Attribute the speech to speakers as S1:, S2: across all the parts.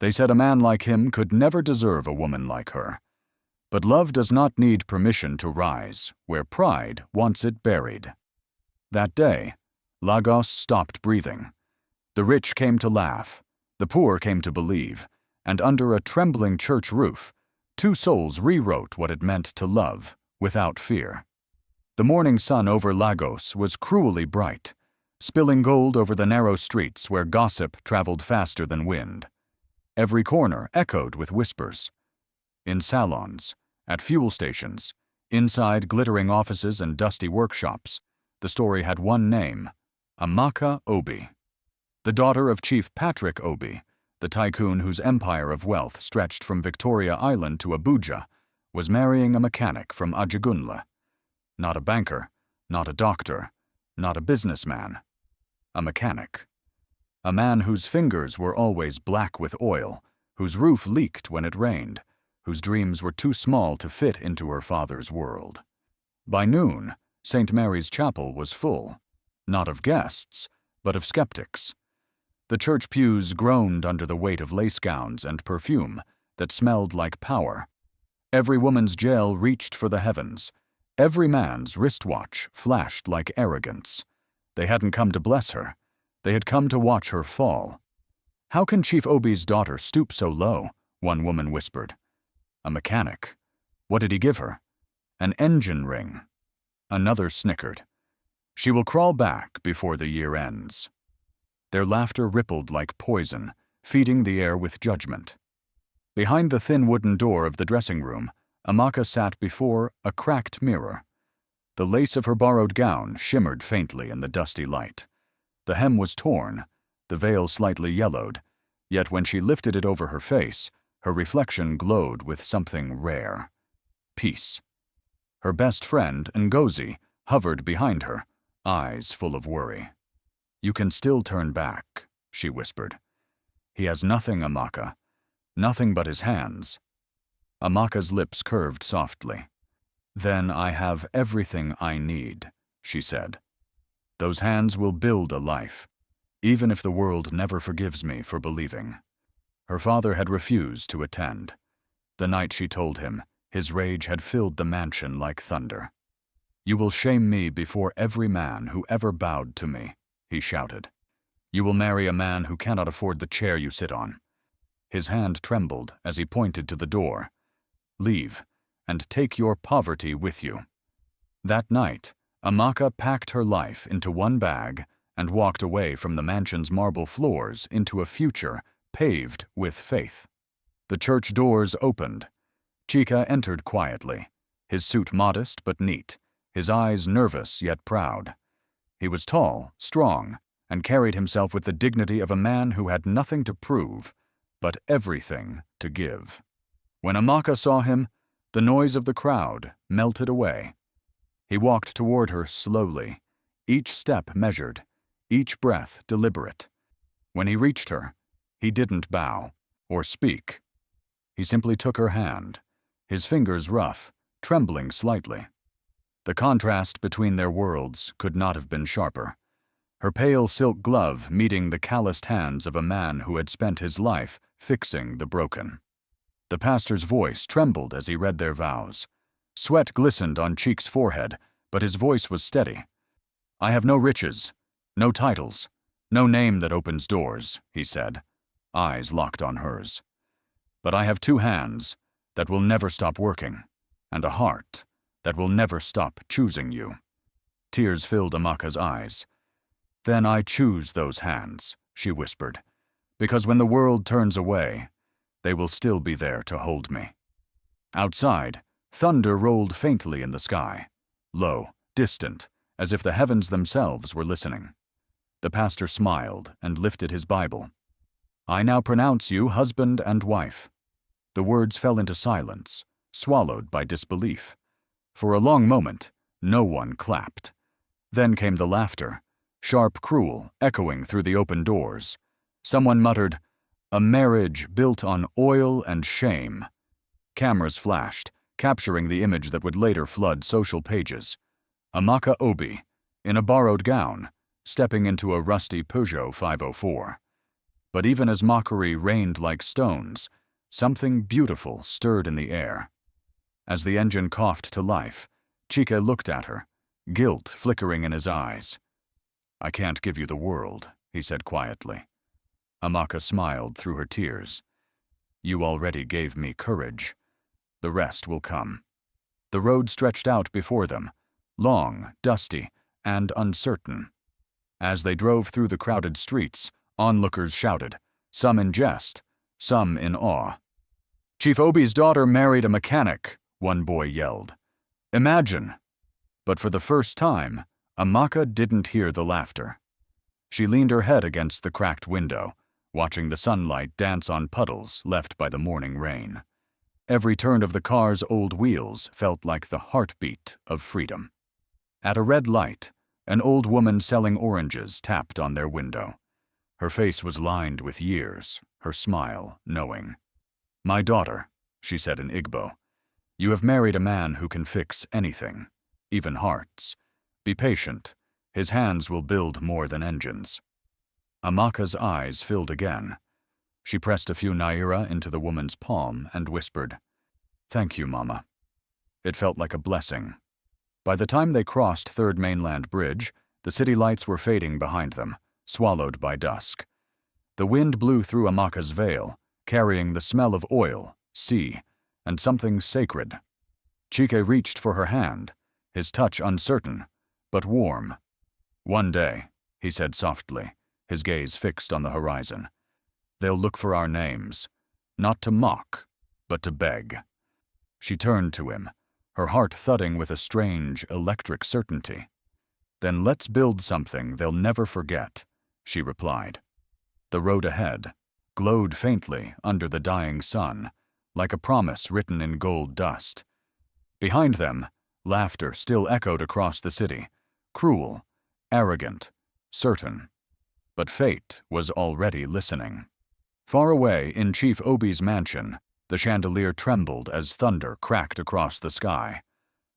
S1: They said a man like him could never deserve a woman like her. But love does not need permission to rise where pride wants it buried. That day, Lagos stopped breathing. The rich came to laugh, the poor came to believe, and under a trembling church roof, two souls rewrote what it meant to love without fear. The morning sun over Lagos was cruelly bright, spilling gold over the narrow streets where gossip traveled faster than wind. Every corner echoed with whispers. In salons, at fuel stations, inside glittering offices and dusty workshops, the story had one name: Amaka Obi. The daughter of Chief Patrick Obi, the tycoon whose empire of wealth stretched from Victoria Island to Abuja, was marrying a mechanic from Ajagunle. Not a banker, not a doctor, not a businessman. A mechanic. A man whose fingers were always black with oil, whose roof leaked when it rained, whose dreams were too small to fit into her father's world. By noon, St. Mary's Chapel was full, not of guests, but of skeptics. The church pews groaned under the weight of lace gowns and perfume that smelled like power. Every woman's jail reached for the heavens. Every man's wristwatch flashed like arrogance. They hadn't come to bless her. They had come to watch her fall. "How can Chief Obi's daughter stoop so low?" one woman whispered. "A mechanic. What did he give her?" "An engine ring." Another snickered. "She will crawl back before the year ends." Their laughter rippled like poison, feeding the air with judgment. Behind the thin wooden door of the dressing room, Amaka sat before a cracked mirror. The lace of her borrowed gown shimmered faintly in the dusty light. The hem was torn, the veil slightly yellowed, yet when she lifted it over her face, her reflection glowed with something rare: peace. Her best friend, Ngozi, hovered behind her, eyes full of worry. "You can still turn back," she whispered. "He has nothing, Amaka. Nothing but his hands." Amaka's lips curved softly. "Then I have everything I need," she said. "Those hands will build a life, even if the world never forgives me for believing." Her father had refused to attend. The night she told him, his rage had filled the mansion like thunder. "You will shame me before every man who ever bowed to me," he shouted. "You will marry a man who cannot afford the chair you sit on." His hand trembled as he pointed to the door. "Leave, and take your poverty with you." That night, Amaka packed her life into one bag and walked away from the mansion's marble floors into a future paved with faith. The church doors opened. Chika entered quietly, his suit modest but neat, his eyes nervous yet proud. He was tall, strong, and carried himself with the dignity of a man who had nothing to prove, but everything to give. When Amaka saw him, the noise of the crowd melted away. He walked toward her slowly, each step measured, each breath deliberate. When he reached her, he didn't bow or speak. He simply took her hand, his fingers rough, trembling slightly. The contrast between their worlds could not have been sharper. Her pale silk glove meeting the calloused hands of a man who had spent his life fixing the broken. The pastor's voice trembled as he read their vows. Sweat glistened on Cheek's forehead, but his voice was steady. "I have no riches, no titles, no name that opens doors," he said, eyes locked on hers. "But I have two hands that will never stop working, and a heart that will never stop choosing you." Tears filled Amaka's eyes. "Then I choose those hands," she whispered, "because when the world turns away, they will still be there to hold me." Outside, thunder rolled faintly in the sky, low, distant, as if the heavens themselves were listening. The pastor smiled and lifted his Bible. "I now pronounce you husband and wife." The words fell into silence, swallowed by disbelief. For a long moment, no one clapped. Then came the laughter, sharp, cruel, echoing through the open doors. Someone muttered, "A marriage built on oil and shame." Cameras flashed, capturing the image that would later flood social pages. Amaka Obi, in a borrowed gown, stepping into a rusty Peugeot 504. But even as mockery rained like stones, something beautiful stirred in the air. As the engine coughed to life, Chike looked at her, guilt flickering in his eyes. "I can't give you the world," he said quietly. Amaka smiled through her tears. "You already gave me courage. The rest will come." The road stretched out before them, long, dusty, and uncertain. As they drove through the crowded streets, onlookers shouted, some in jest, some in awe. "Chief Obi's daughter married a mechanic," one boy yelled. "Imagine!" But for the first time, Amaka didn't hear the laughter. She leaned her head against the cracked window, watching the sunlight dance on puddles left by the morning rain. Every turn of the car's old wheels felt like the heartbeat of freedom. At a red light, an old woman selling oranges tapped on their window. Her face was lined with years, her smile knowing. "My daughter," she said in Igbo, "you have married a man who can fix anything, even hearts. Be patient. His hands will build more than engines." Amaka's eyes filled again. She pressed a few naira into the woman's palm and whispered, "Thank you, Mama." It felt like a blessing. By the time they crossed Third Mainland Bridge, the city lights were fading behind them, swallowed by dusk. The wind blew through Amaka's veil, carrying the smell of oil, sea, and something sacred. Chike reached for her hand, his touch uncertain, but warm. "One day," he said softly, his gaze fixed on the horizon, "they'll look for our names, not to mock, but to beg." She turned to him, her heart thudding with a strange, electric certainty. "Then let's build something they'll never forget," she replied. The road ahead glowed faintly under the dying sun, like a promise written in gold dust. Behind them, laughter still echoed across the city, cruel, arrogant, certain. But fate was already listening. Far away in Chief Obi's mansion, the chandelier trembled as thunder cracked across the sky.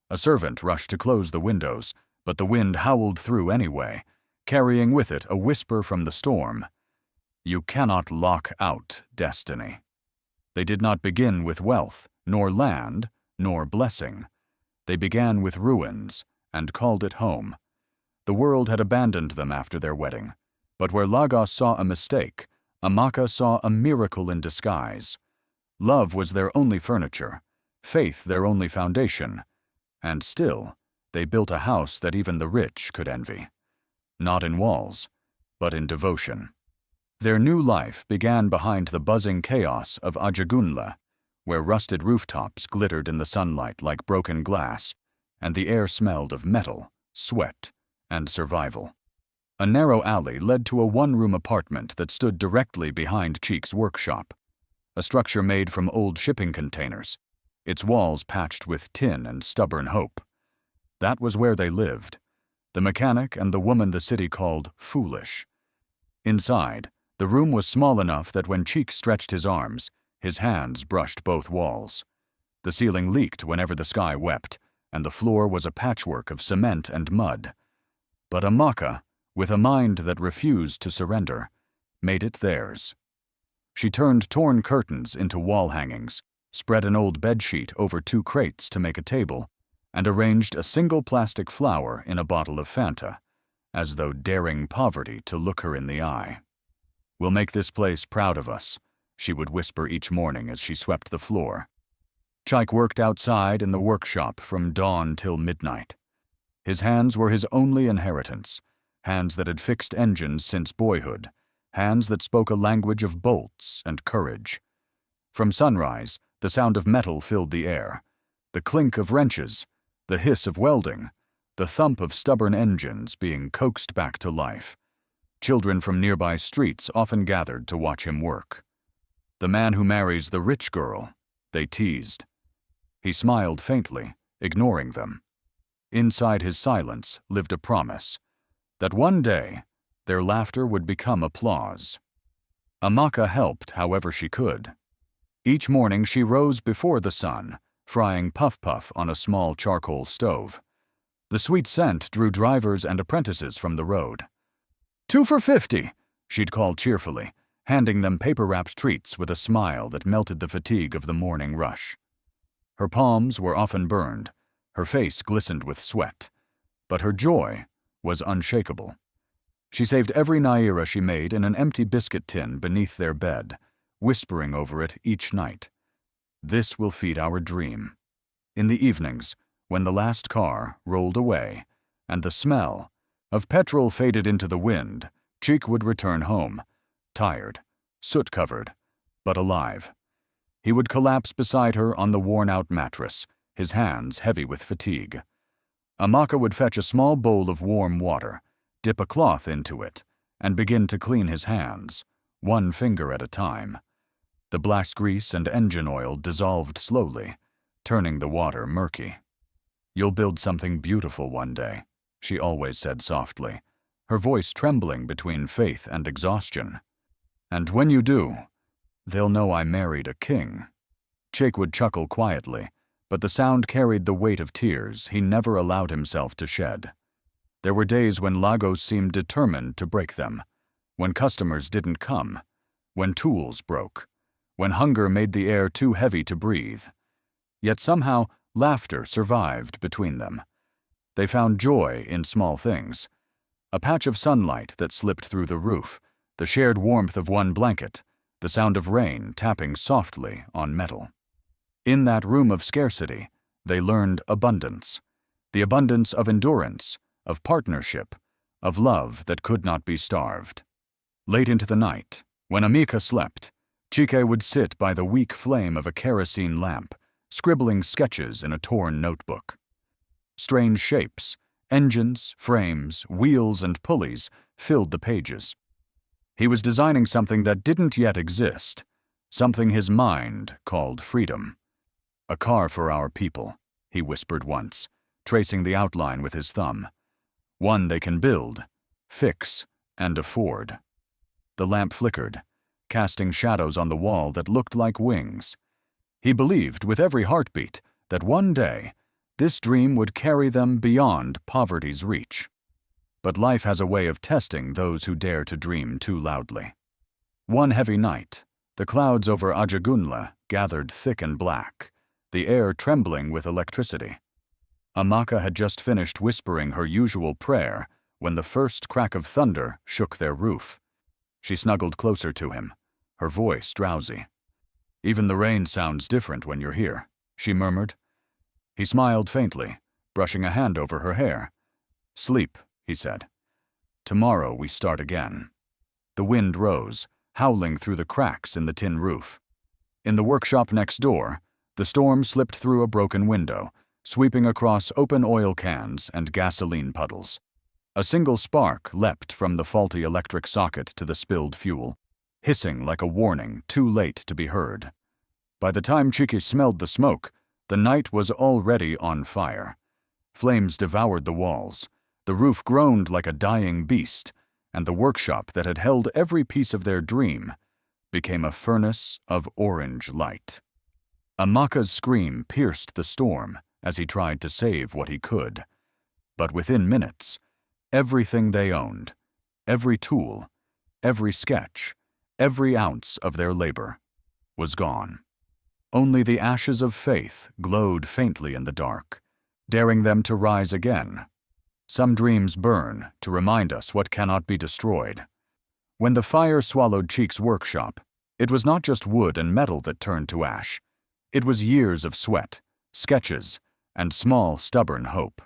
S1: A servant rushed to close the windows, but the wind howled through anyway, carrying with it a whisper from the storm. You cannot lock out destiny. They did not begin with wealth, nor land, nor blessing. They began with ruins and called it home. The world had abandoned them after their wedding, but where Lagos saw a mistake, Amaka saw a miracle in disguise. Love was their only furniture, faith their only foundation, and still, they built a house that even the rich could envy. Not in walls, but in devotion. Their new life began behind the buzzing chaos of Ajagunle, where rusted rooftops glittered in the sunlight like broken glass, and the air smelled of metal, sweat, and survival. A narrow alley led to a one-room apartment that stood directly behind Cheek's workshop, a structure made from old shipping containers, its walls patched with tin and stubborn hope. That was where they lived, the mechanic and the woman the city called foolish. Inside, the room was small enough that when Cheek stretched his arms, his hands brushed both walls. The ceiling leaked whenever the sky wept, and the floor was a patchwork of cement and mud. But Amaka, with a mind that refused to surrender, made it theirs. She turned torn curtains into wall hangings, spread an old bedsheet over 2 crates to make a table, and arranged a single plastic flower in a bottle of Fanta, as though daring poverty to look her in the eye. "We'll make this place proud of us," she would whisper each morning as she swept the floor. Chike worked outside in the workshop from dawn till midnight. His hands were his only inheritance, hands that had fixed engines since boyhood, hands that spoke a language of bolts and courage. From sunrise, the sound of metal filled the air, the clink of wrenches, the hiss of welding, the thump of stubborn engines being coaxed back to life. Children from nearby streets often gathered to watch him work. "The man who marries the rich girl," they teased. He smiled faintly, ignoring them. Inside his silence lived a promise that one day their laughter would become applause. Amaka helped however she could. Each morning she rose before the sun, frying puff-puff on a small charcoal stove. The sweet scent drew drivers and apprentices from the road. 2 for 50, she'd call cheerfully, handing them paper-wrapped treats with a smile that melted the fatigue of the morning rush. Her palms were often burned, her face glistened with sweat, but her joy was unshakable. She saved every naira she made in an empty biscuit tin beneath their bed, whispering over it each night. "This will feed our dream." In the evenings, when the last car rolled away and the smell of petrol faded into the wind, Cheek would return home, tired, soot-covered, but alive. He would collapse beside her on the worn-out mattress, his hands heavy with fatigue. Amaka would fetch a small bowl of warm water, dip a cloth into it, and begin to clean his hands, one finger at a time. The blast grease and engine oil dissolved slowly, turning the water murky. "You'll build something beautiful one day," she always said softly, her voice trembling between faith and exhaustion. "And when you do, they'll know I married a king." Cheik would chuckle quietly, but the sound carried the weight of tears he never allowed himself to shed. There were days when Lagos seemed determined to break them, when customers didn't come, when tools broke, when hunger made the air too heavy to breathe. Yet somehow laughter survived between them. They found joy in small things. A patch of sunlight that slipped through the roof, the shared warmth of one blanket, the sound of rain tapping softly on metal. In that room of scarcity, they learned abundance. The abundance of endurance, of partnership, of love that could not be starved. Late into the night, when Amika slept, Chike would sit by the weak flame of a kerosene lamp, scribbling sketches in a torn notebook. Strange shapes, engines, frames, wheels, and pulleys filled the pages. He was designing something that didn't yet exist, something his mind called freedom. "A car for our people," he whispered once, tracing the outline with his thumb. "One they can build, fix, and afford." The lamp flickered, casting shadows on the wall that looked like wings. He believed with every heartbeat that one day this dream would carry them beyond poverty's reach. But life has a way of testing those who dare to dream too loudly. One heavy night, the clouds over Ajagunla gathered thick and black, the air trembling with electricity. Amaka had just finished whispering her usual prayer when the first crack of thunder shook their roof. She snuggled closer to him, her voice drowsy. "Even the rain sounds different when you're here," she murmured. He smiled faintly, brushing a hand over her hair. "Sleep," he said. "Tomorrow we start again." The wind rose, howling through the cracks in the tin roof. In the workshop next door, the storm slipped through a broken window, sweeping across open oil cans and gasoline puddles. A single spark leapt from the faulty electric socket to the spilled fuel, hissing like a warning too late to be heard. By the time Chiki smelled the smoke, the night was already on fire. Flames devoured the walls, the roof groaned like a dying beast, and the workshop that had held every piece of their dream became a furnace of orange light. Amaka's scream pierced the storm as he tried to save what he could. But within minutes, everything they owned, every tool, every sketch, every ounce of their labor, was gone. Only the ashes of faith glowed faintly in the dark, daring them to rise again. Some dreams burn to remind us what cannot be destroyed. When the fire swallowed Cheek's workshop, it was not just wood and metal that turned to ash. It was years of sweat, sketches, and small, stubborn hope.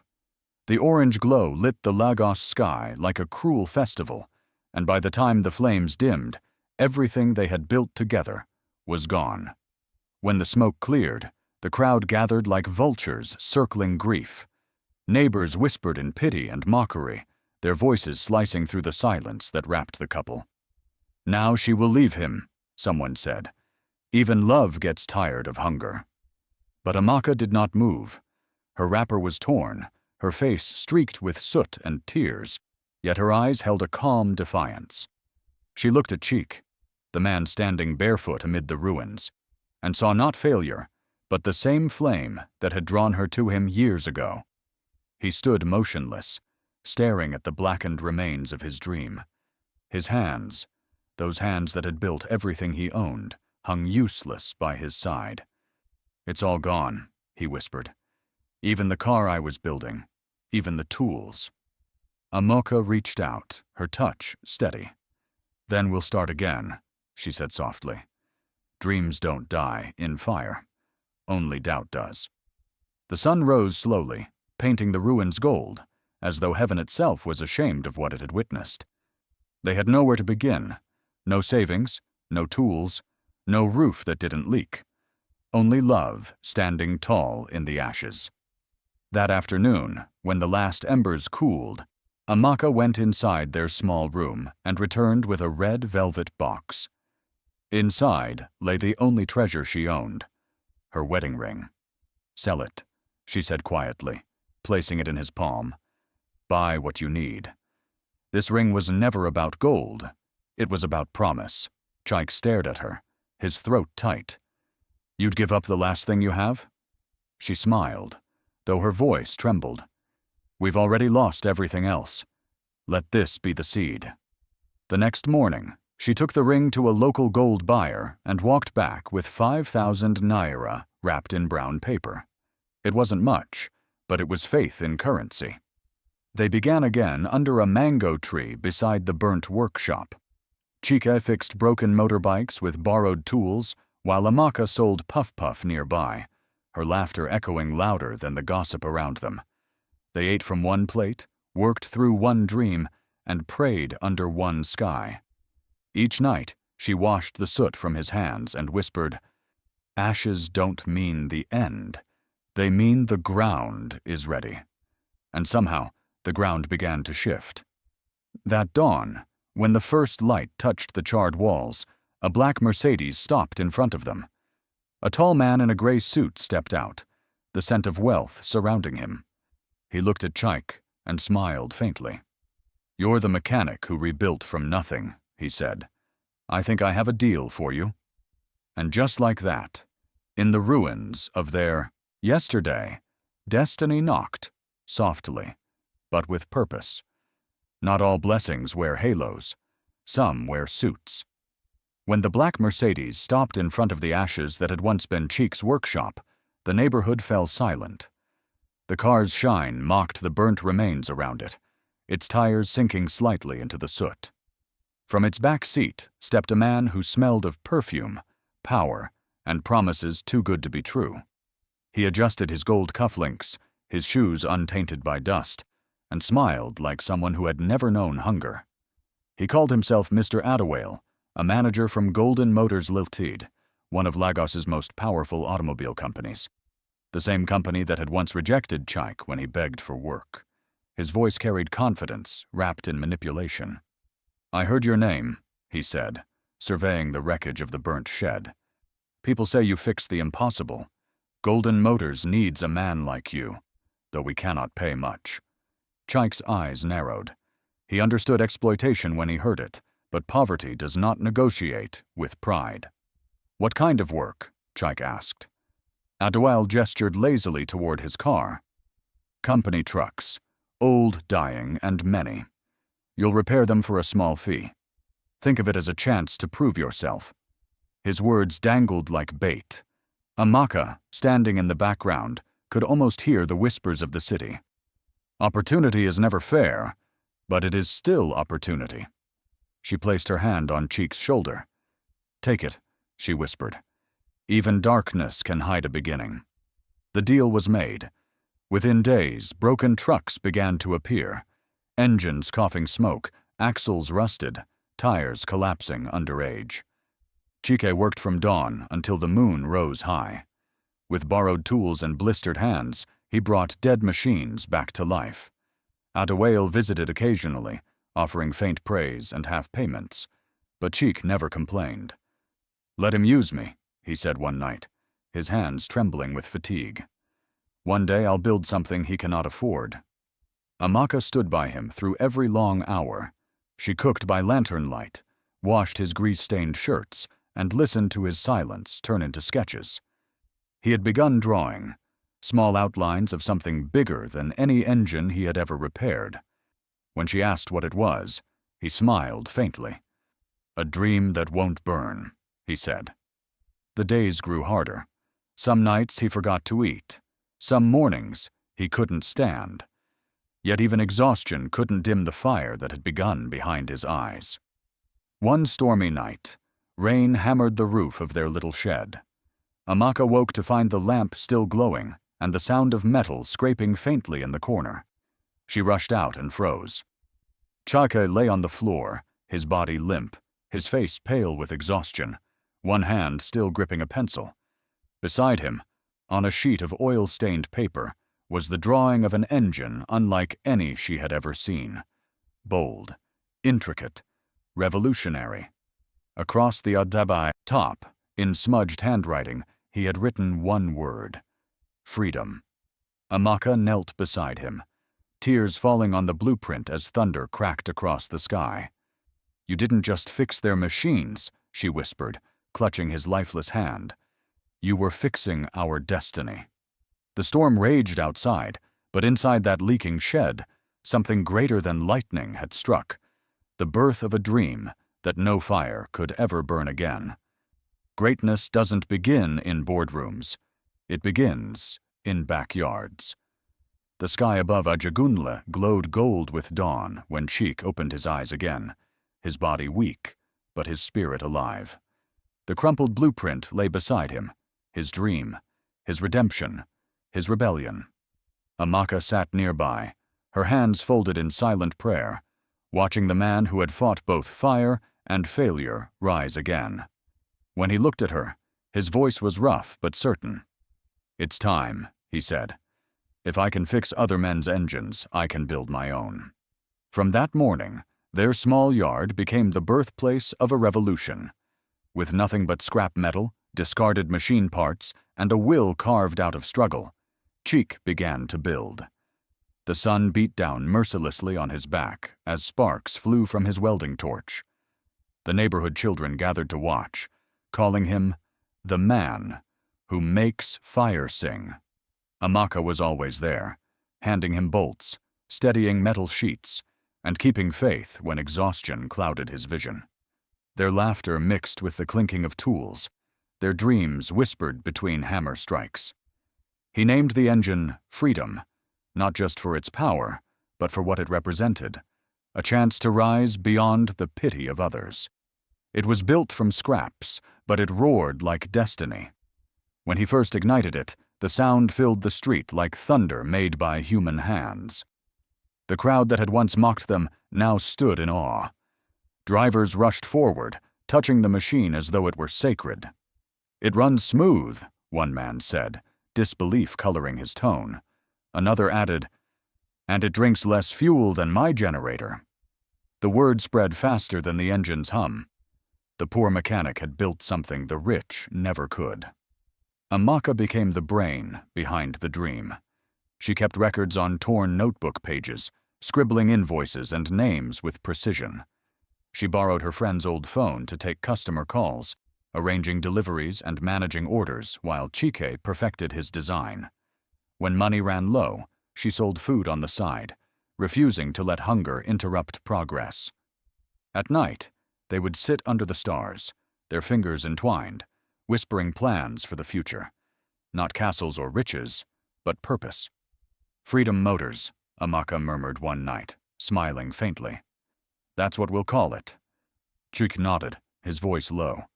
S1: The orange glow lit the Lagos sky like a cruel festival, and by the time the flames dimmed, everything they had built together was gone. When the smoke cleared, the crowd gathered like vultures circling grief. Neighbors whispered in pity and mockery, their voices slicing through the silence that wrapped the couple. "Now she will leave him," someone said. "Even love gets tired of hunger." But Amaka did not move. Her wrapper was torn, her face streaked with soot and tears, yet her eyes held a calm defiance. She looked at Cheek, the man standing barefoot amid the ruins, and saw not failure, but the same flame that had drawn her to him years ago. He stood motionless, staring at the blackened remains of his dream. His hands, Those hands that had built everything he owned hung useless by his side. "It's all gone," he whispered. "Even the car I was building, even the tools." Amoka reached out, her touch steady. "Then we'll start again," she said softly. "Dreams don't die in fire. Only doubt does." The sun rose slowly, painting the ruins gold, as though heaven itself was ashamed of what it had witnessed. They had nowhere to begin. No savings, no tools, no roof that didn't leak. Only love standing tall in the ashes. That afternoon, when the last embers cooled, Amaka went inside their small room and returned with a red velvet box. Inside lay the only treasure she owned, her wedding ring. "Sell it," she said quietly, placing it in his palm. "Buy what you need." This ring was never about gold. It was about promise. Chike stared at her, his throat tight. "You'd give up the last thing you have?" She smiled, though her voice trembled. "We've already lost everything else. Let this be the seed." The next morning, she took the ring to a local gold buyer and walked back with 5,000 naira wrapped in brown paper. It wasn't much, but it was faith in currency. They began again under a mango tree beside the burnt workshop. Chike fixed broken motorbikes with borrowed tools, while Amaka sold puff-puff nearby, her laughter echoing louder than the gossip around them. They ate from one plate, worked through one dream, and prayed under one sky. Each night, she washed the soot from his hands and whispered, "Ashes don't mean the end. They mean the ground is ready." And somehow, the ground began to shift. That dawn, when the first light touched the charred walls, a black Mercedes stopped in front of them. A tall man in a gray suit stepped out, the scent of wealth surrounding him. He looked at Chike and smiled faintly. "You're the mechanic who rebuilt from nothing," he said. "I think I have a deal for you." And just like that, in the ruins of their yesterday, destiny knocked, softly, but with purpose. Not all blessings wear halos. Some wear suits. When the black Mercedes stopped in front of the ashes that had once been Cheek's workshop, the neighborhood fell silent. The car's shine mocked the burnt remains around it, its tires sinking slightly into the soot. From its back seat stepped a man who smelled of perfume, power, and promises too good to be true. He adjusted his gold cufflinks, his shoes untainted by dust, and smiled like someone who had never known hunger. He called himself Mr. Adewale, a manager from Golden Motors Limited, one of Lagos's most powerful automobile companies. The same company that had once rejected Chike when he begged for work. His voice carried confidence, wrapped in manipulation. "I heard your name," he said, surveying the wreckage of the burnt shed. "People say you fixed the impossible. Golden Motors needs a man like you, though we cannot pay much." Chike's eyes narrowed. He understood exploitation when he heard it, but poverty does not negotiate with pride. "What kind of work?" Chike asked. Adewale gestured lazily toward his car. "Company trucks, old, dying, and many. You'll repair them for a small fee. Think of it as a chance to prove yourself." His words dangled like bait. Amaka, standing in the background, could almost hear the whispers of the city. "Opportunity is never fair, but it is still opportunity." She placed her hand on Cheek's shoulder. "Take it," she whispered. "Even darkness can hide a beginning." The deal was made. Within days, broken trucks began to appear. Engines coughing smoke, axles rusted, tires collapsing under age. Chike worked from dawn until the moon rose high. With borrowed tools and blistered hands, he brought dead machines back to life. Adewale visited occasionally, offering faint praise and half payments, but Chike never complained. "Let him use me," he said one night, his hands trembling with fatigue. "One day I'll build something he cannot afford." Amaka stood by him through every long hour. She cooked by lantern light, washed his grease-stained shirts, and listened to his silence turn into sketches. He had begun drawing, small outlines of something bigger than any engine he had ever repaired. When she asked what it was, he smiled faintly. "A dream that won't burn," he said. The days grew harder. Some nights he forgot to eat. Some mornings he couldn't stand. Yet even exhaustion couldn't dim the fire that had begun behind his eyes. One stormy night, rain hammered the roof of their little shed. Amaka woke to find the lamp still glowing and the sound of metal scraping faintly in the corner. She rushed out and froze. Chake lay on the floor, his body limp, his face pale with exhaustion, one hand still gripping a pencil. Beside him, on a sheet of oil-stained paper, was the drawing of an engine unlike any she had ever seen. Bold, intricate, revolutionary. Across the Adabai top, in smudged handwriting, he had written one word: freedom. Amaka knelt beside him, tears falling on the blueprint as thunder cracked across the sky. "You didn't just fix their machines," she whispered, clutching his lifeless hand. "You were fixing our destiny." The storm raged outside, but inside that leaking shed, something greater than lightning had struck, the birth of a dream that no fire could ever burn again. Greatness doesn't begin in boardrooms. It begins in backyards. The sky above Ajagunle glowed gold with dawn when Cheek opened his eyes again, his body weak, but his spirit alive. The crumpled blueprint lay beside him, his dream, his redemption, his rebellion. Amaka sat nearby, her hands folded in silent prayer, watching the man who had fought both fire and failure rise again. When he looked at her, his voice was rough but certain. "It's time," he said. "If I can fix other men's engines, I can build my own." From that morning, their small yard became the birthplace of a revolution. With nothing but scrap metal, discarded machine parts, and a will carved out of struggle, Cheek began to build. The sun beat down mercilessly on his back as sparks flew from his welding torch. The neighborhood children gathered to watch, calling him the man who makes fire sing. Amaka was always there, handing him bolts, steadying metal sheets, and keeping faith when exhaustion clouded his vision. Their laughter mixed with the clinking of tools, their dreams whispered between hammer strikes. He named the engine Freedom, not just for its power, but for what it represented, a chance to rise beyond the pity of others. It was built from scraps, but it roared like destiny. When he first ignited it, the sound filled the street like thunder made by human hands. The crowd that had once mocked them now stood in awe. Drivers rushed forward, touching the machine as though it were sacred. "It runs smooth," one man said, disbelief coloring his tone. Another added, "And it drinks less fuel than my generator." The word spread faster than the engine's hum. The poor mechanic had built something the rich never could. Amaka became the brain behind the dream. She kept records on torn notebook pages, scribbling invoices and names with precision. She borrowed her friend's old phone to take customer calls, arranging deliveries and managing orders while Chike perfected his design. When money ran low, she sold food on the side, refusing to let hunger interrupt progress. At night, they would sit under the stars, their fingers entwined, whispering plans for the future. Not castles or riches, but purpose. "Freedom Motors," Amaka murmured one night, smiling faintly. "That's what we'll call it." Chik nodded, his voice low.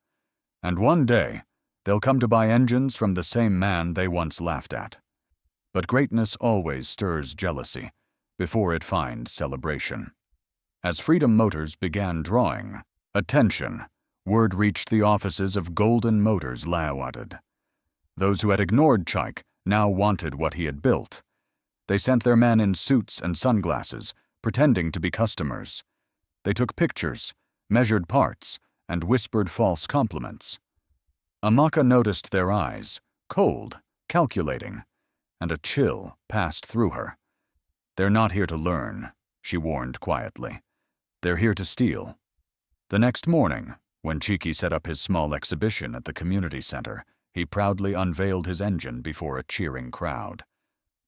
S1: "And one day, they'll come to buy engines from the same man they once laughed at." But greatness always stirs jealousy before it finds celebration. As Freedom Motors began drawing attention, word reached the offices of Golden Motors Laowadid. Those who had ignored Chike now wanted what he had built. They sent their men in suits and sunglasses, pretending to be customers. They took pictures, measured parts, and whispered false compliments. Amaka noticed their eyes, cold, calculating, and a chill passed through her. "They're not here to learn," she warned quietly. "They're here to steal." The next morning, when Chiki set up his small exhibition at the community center, he proudly unveiled his engine before a cheering crowd.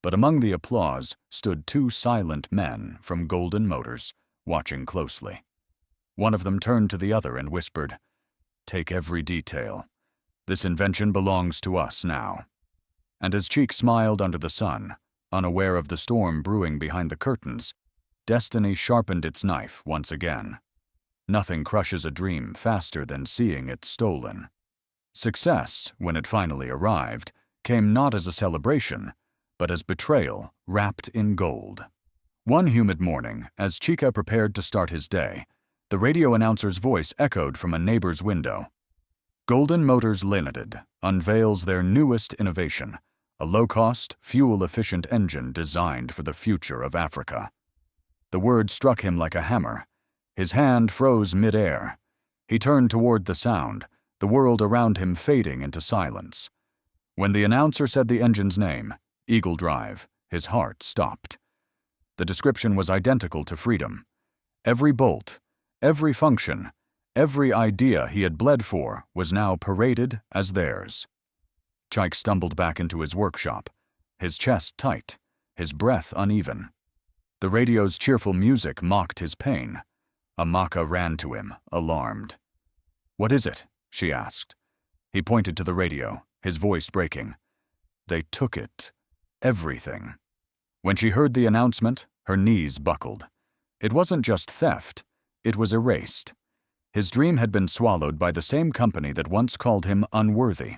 S1: But among the applause stood two silent men from Golden Motors, watching closely. One of them turned to the other and whispered, "Take every detail. This invention belongs to us now." And as Cheek smiled under the sun, unaware of the storm brewing behind the curtains, destiny sharpened its knife once again. Nothing crushes a dream faster than seeing it stolen. Success, when it finally arrived, came not as a celebration, but as betrayal wrapped in gold. One humid morning, as Chica prepared to start his day, the radio announcer's voice echoed from a neighbor's window. Golden Motors Limited unveils their newest innovation, a low-cost, fuel-efficient engine designed for the future of Africa. The word struck him like a hammer. His hand froze mid-air. He turned toward the sound, the world around him fading into silence. When the announcer said the engine's name, Eagle Drive, his heart stopped. The description was identical to freedom. Every bolt, every function, every idea he had bled for was now paraded as theirs. Chike stumbled back into his workshop, his chest tight, his breath uneven. The radio's cheerful music mocked his pain. Amaka ran to him, alarmed. "What is it?" she asked. He pointed to the radio, his voice breaking. "They took it. Everything." When she heard the announcement, her knees buckled. It wasn't just theft, it was erased. His dream had been swallowed by the same company that once called him unworthy.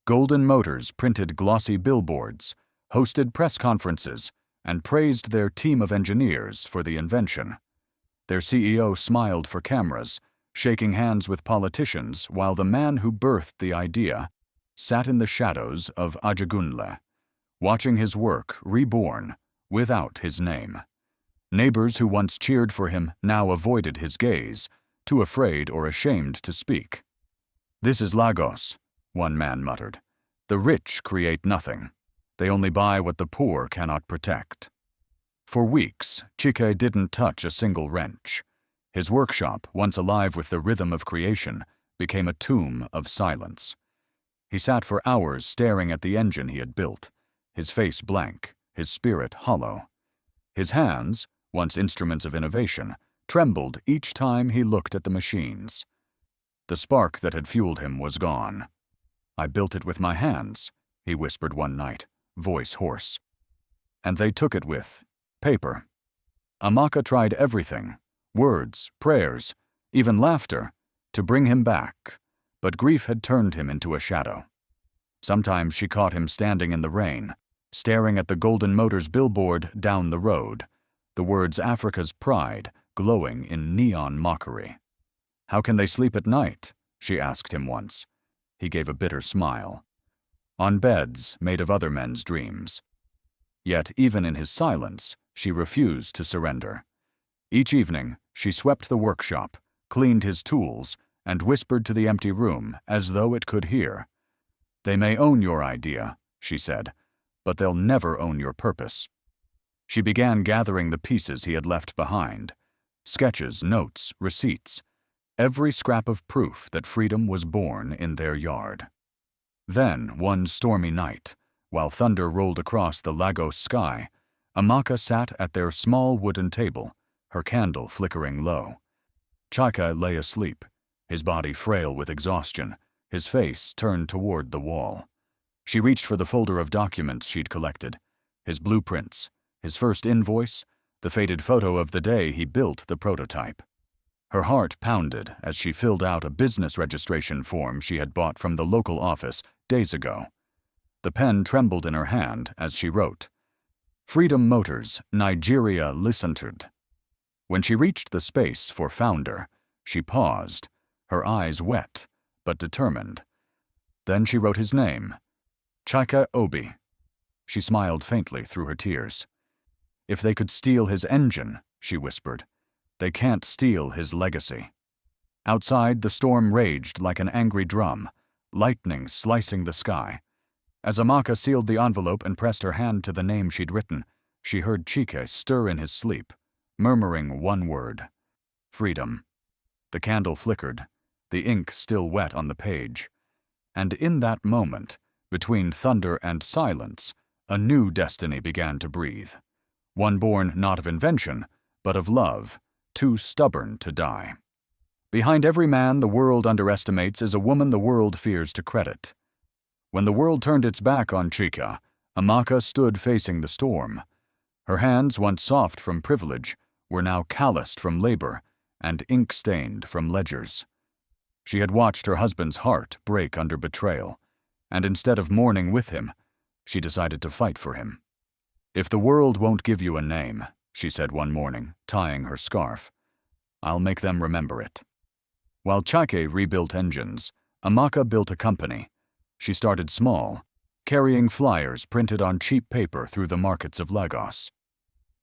S1: Golden Motors printed glossy billboards, hosted press conferences, and praised their team of engineers for the invention. Their CEO smiled for cameras, shaking hands with politicians while the man who birthed the idea sat in the shadows of Ajagunle, watching his work reborn without his name. Neighbors who once cheered for him now avoided his gaze, too afraid or ashamed to speak. "This is Lagos," one man muttered. "The rich create nothing. They only buy what the poor cannot protect." For weeks, Chike didn't touch a single wrench. His workshop, once alive with the rhythm of creation, became a tomb of silence. He sat for hours staring at the engine he had built, his face blank, his spirit hollow. His hands, once instruments of innovation, trembled each time he looked at the machines. The spark that had fueled him was gone. "I built it with my hands," he whispered one night, voice hoarse. "And they took it with paper." Amaka tried everything, words, prayers, even laughter, to bring him back, but grief had turned him into a shadow. Sometimes she caught him standing in the rain, staring at the Golden Motors billboard down the road, the words "Africa's Pride" glowing in neon mockery. "How can they sleep at night?" she asked him once. He gave a bitter smile. "On beds made of other men's dreams." Yet even in his silence, she refused to surrender. Each evening, she swept the workshop, cleaned his tools, and whispered to the empty room as though it could hear. "They may own your idea," she said, "but they'll never own your purpose." She began gathering the pieces he had left behind. Sketches, notes, receipts. Every scrap of proof that freedom was born in their yard. Then, one stormy night, while thunder rolled across the Lagos sky, Amaka sat at their small wooden table, her candle flickering low. Chika lay asleep, his body frail with exhaustion, his face turned toward the wall. She reached for the folder of documents she'd collected, his blueprints, his first invoice, the faded photo of the day he built the prototype. Her heart pounded as she filled out a business registration form she had bought from the local office days ago. The pen trembled in her hand as she wrote, "Freedom Motors, Nigeria Limited." When she reached the space for founder, she paused, her eyes wet but determined. Then she wrote his name, Chika Obi. She smiled faintly through her tears. "If they could steal his engine," she whispered, "they can't steal his legacy." Outside, the storm raged like an angry drum, lightning slicing the sky. As Amaka sealed the envelope and pressed her hand to the name she'd written, she heard Chike stir in his sleep, murmuring one word, "Freedom." The candle flickered, the ink still wet on the page. And in that moment, between thunder and silence, a new destiny began to breathe. One born not of invention, but of love, too stubborn to die. Behind every man the world underestimates is a woman the world fears to credit. When the world turned its back on Chica, Amaka stood facing the storm. Her hands, once soft from privilege, were now calloused from labor and ink-stained from ledgers. She had watched her husband's heart break under betrayal, and instead of mourning with him, she decided to fight for him. "If the world won't give you a name," she said one morning, tying her scarf, "I'll make them remember it." While Chaike rebuilt engines, Amaka built a company. She started small, carrying flyers printed on cheap paper through the markets of Lagos.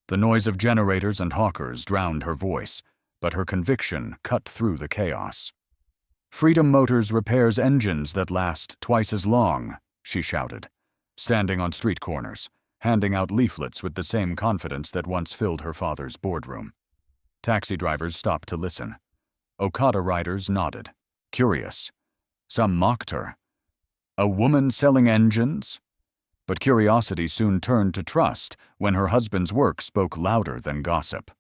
S1: The noise of generators and hawkers drowned her voice, but her conviction cut through the chaos. "Freedom Motors repairs engines that last twice as long," she shouted, standing on street corners, handing out leaflets with the same confidence that once filled her father's boardroom. Taxi drivers stopped to listen. Okada riders nodded, curious. Some mocked her. A woman selling engines? But curiosity soon turned to trust when her husband's work spoke louder than gossip.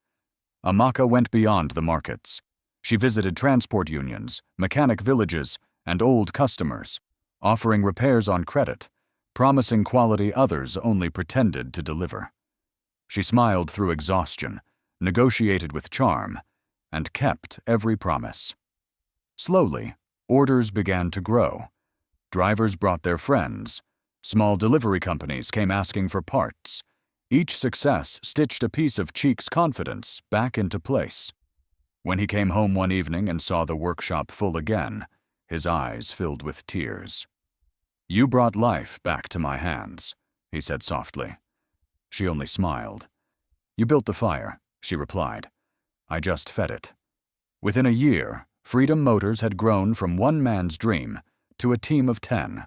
S1: Amaka went beyond the markets. She visited transport unions, mechanic villages, and old customers, offering repairs on credit, promising quality others only pretended to deliver. She smiled through exhaustion, negotiated with charm, and kept every promise. Slowly, orders began to grow. Drivers brought their friends. Small delivery companies came asking for parts. Each success stitched a piece of Cheek's confidence back into place. When he came home one evening and saw the workshop full again, his eyes filled with tears. "You brought life back to my hands," he said softly. She only smiled. "You built the fire," she replied. "I just fed it." Within a year, Freedom Motors had grown from one man's dream to a team of 10,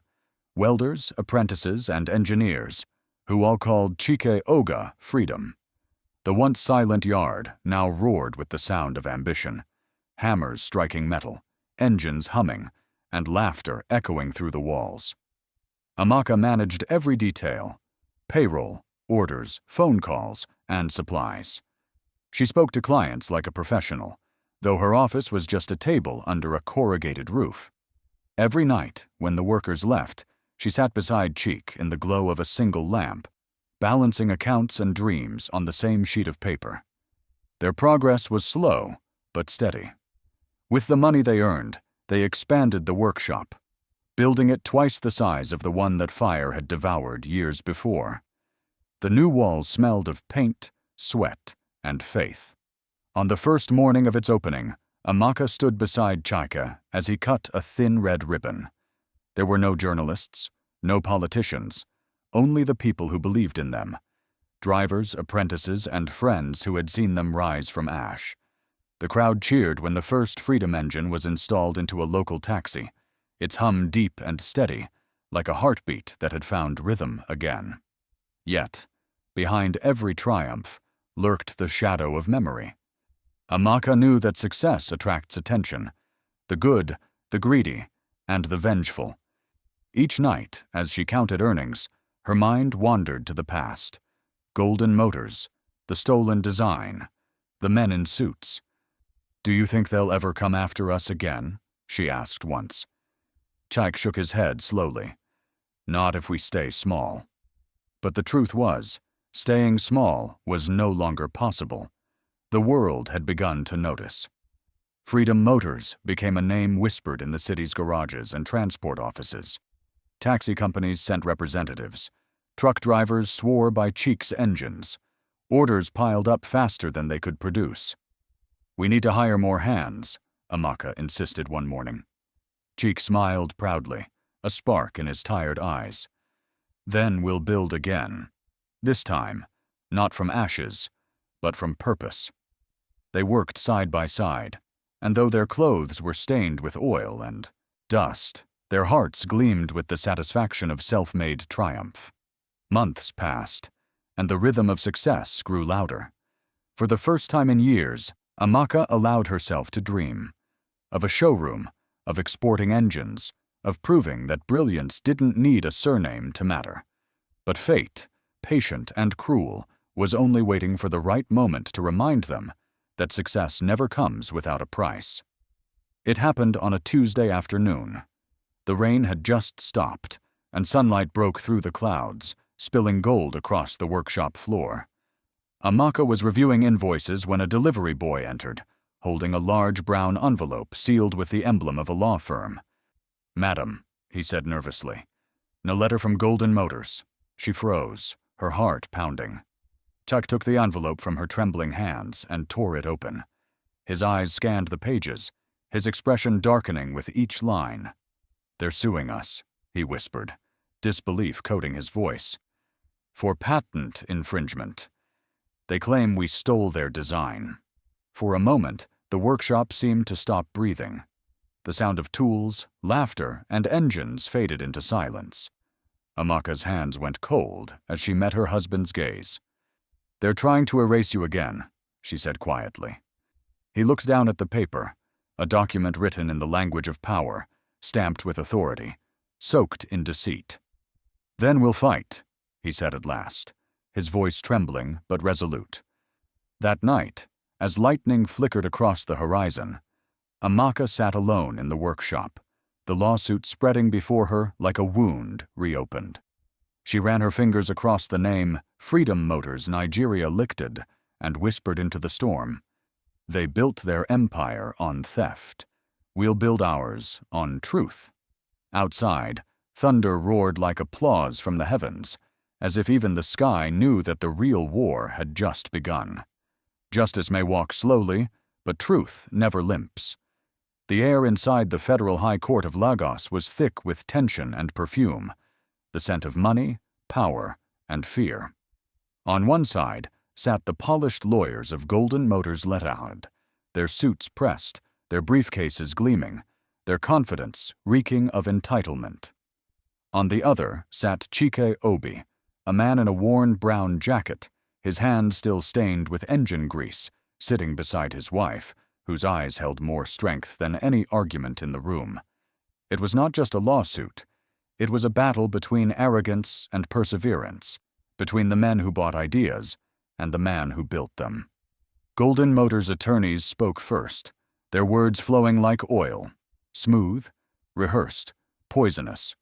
S1: welders, apprentices, and engineers, who all called Chike Oga Freedom. The once silent yard now roared with the sound of ambition, hammers striking metal, engines humming, and laughter echoing through the walls. Amaka managed every detail: payroll, orders, phone calls, and supplies. She spoke to clients like a professional, though her office was just a table under a corrugated roof. Every night, when the workers left, she sat beside Cheek in the glow of a single lamp, balancing accounts and dreams on the same sheet of paper. Their progress was slow, but steady. With the money they earned, they expanded the workshop, building it twice the size of the one that fire had devoured years before. The new walls smelled of paint, sweat, and faith. On the first morning of its opening, Amaka stood beside Chaika as he cut a thin red ribbon. There were no journalists, no politicians, only the people who believed in them, drivers, apprentices, and friends who had seen them rise from ash. The crowd cheered when the first Freedom engine was installed into a local taxi, its hum deep and steady, like a heartbeat that had found rhythm again. Yet, behind every triumph, lurked the shadow of memory. Amaka knew that success attracts attention, the good, the greedy, and the vengeful. Each night, as she counted earnings, her mind wandered to the past. Golden motors, the stolen design, the men in suits. "Do you think they'll ever come after us again?" she asked once. Chaik shook his head slowly. "Not if we stay small." But the truth was, staying small was no longer possible. The world had begun to notice. Freedom Motors became a name whispered in the city's garages and transport offices. Taxi companies sent representatives. Truck drivers swore by Cheek's engines. Orders piled up faster than they could produce. "We need to hire more hands," Amaka insisted one morning. Cheek smiled proudly, a spark in his tired eyes. "Then we'll build again. This time, not from ashes, but from purpose." They worked side by side, and though their clothes were stained with oil and dust, their hearts gleamed with the satisfaction of self-made triumph. Months passed, and the rhythm of success grew louder. For the first time in years, Amaka allowed herself to dream. Of a showroom, of exporting engines, of proving that brilliance didn't need a surname to matter. But fate, patient and cruel, was only waiting for the right moment to remind them that success never comes without a price. It happened on a Tuesday afternoon. The rain had just stopped, and sunlight broke through the clouds, spilling gold across the workshop floor. Amaka was reviewing invoices when a delivery boy entered, holding a large brown envelope sealed with the emblem of a law firm. "Madam," he said nervously, "a letter from Golden Motors." She froze, her heart pounding. Chuck took the envelope from her trembling hands and tore it open. His eyes scanned the pages, his expression darkening with each line. "They're suing us," he whispered, disbelief coating his voice. "For patent infringement. They claim we stole their design." For a moment, the workshop seemed to stop breathing. The sound of tools, laughter, and engines faded into silence. Amaka's hands went cold as she met her husband's gaze. "They're trying to erase you again," she said quietly. He looked down at the paper, a document written in the language of power, stamped with authority, soaked in deceit. "Then we'll fight," he said at last, his voice trembling but resolute. That night, as lightning flickered across the horizon, Amaka sat alone in the workshop, the lawsuit spreading before her like a wound reopened. She ran her fingers across the name Freedom Motors Nigeria Limited and whispered into the storm. "They built their empire on theft. We'll build ours on truth." Outside, thunder roared like applause from the heavens, as if even the sky knew that the real war had just begun. Justice may walk slowly, but truth never limps. The air inside the Federal High Court of Lagos was thick with tension and perfume, the scent of money, power, and fear. On one side sat the polished lawyers of Golden Motors Limited, their suits pressed, their briefcases gleaming, their confidence reeking of entitlement. On the other sat Chike Obi, a man in a worn brown jacket, his hand still stained with engine grease, sitting beside his wife, whose eyes held more strength than any argument in the room. It was not just a lawsuit. It was a battle between arrogance and perseverance, between the men who bought ideas and the man who built them. Golden Motors attorneys spoke first, their words flowing like oil, smooth, rehearsed, poisonous.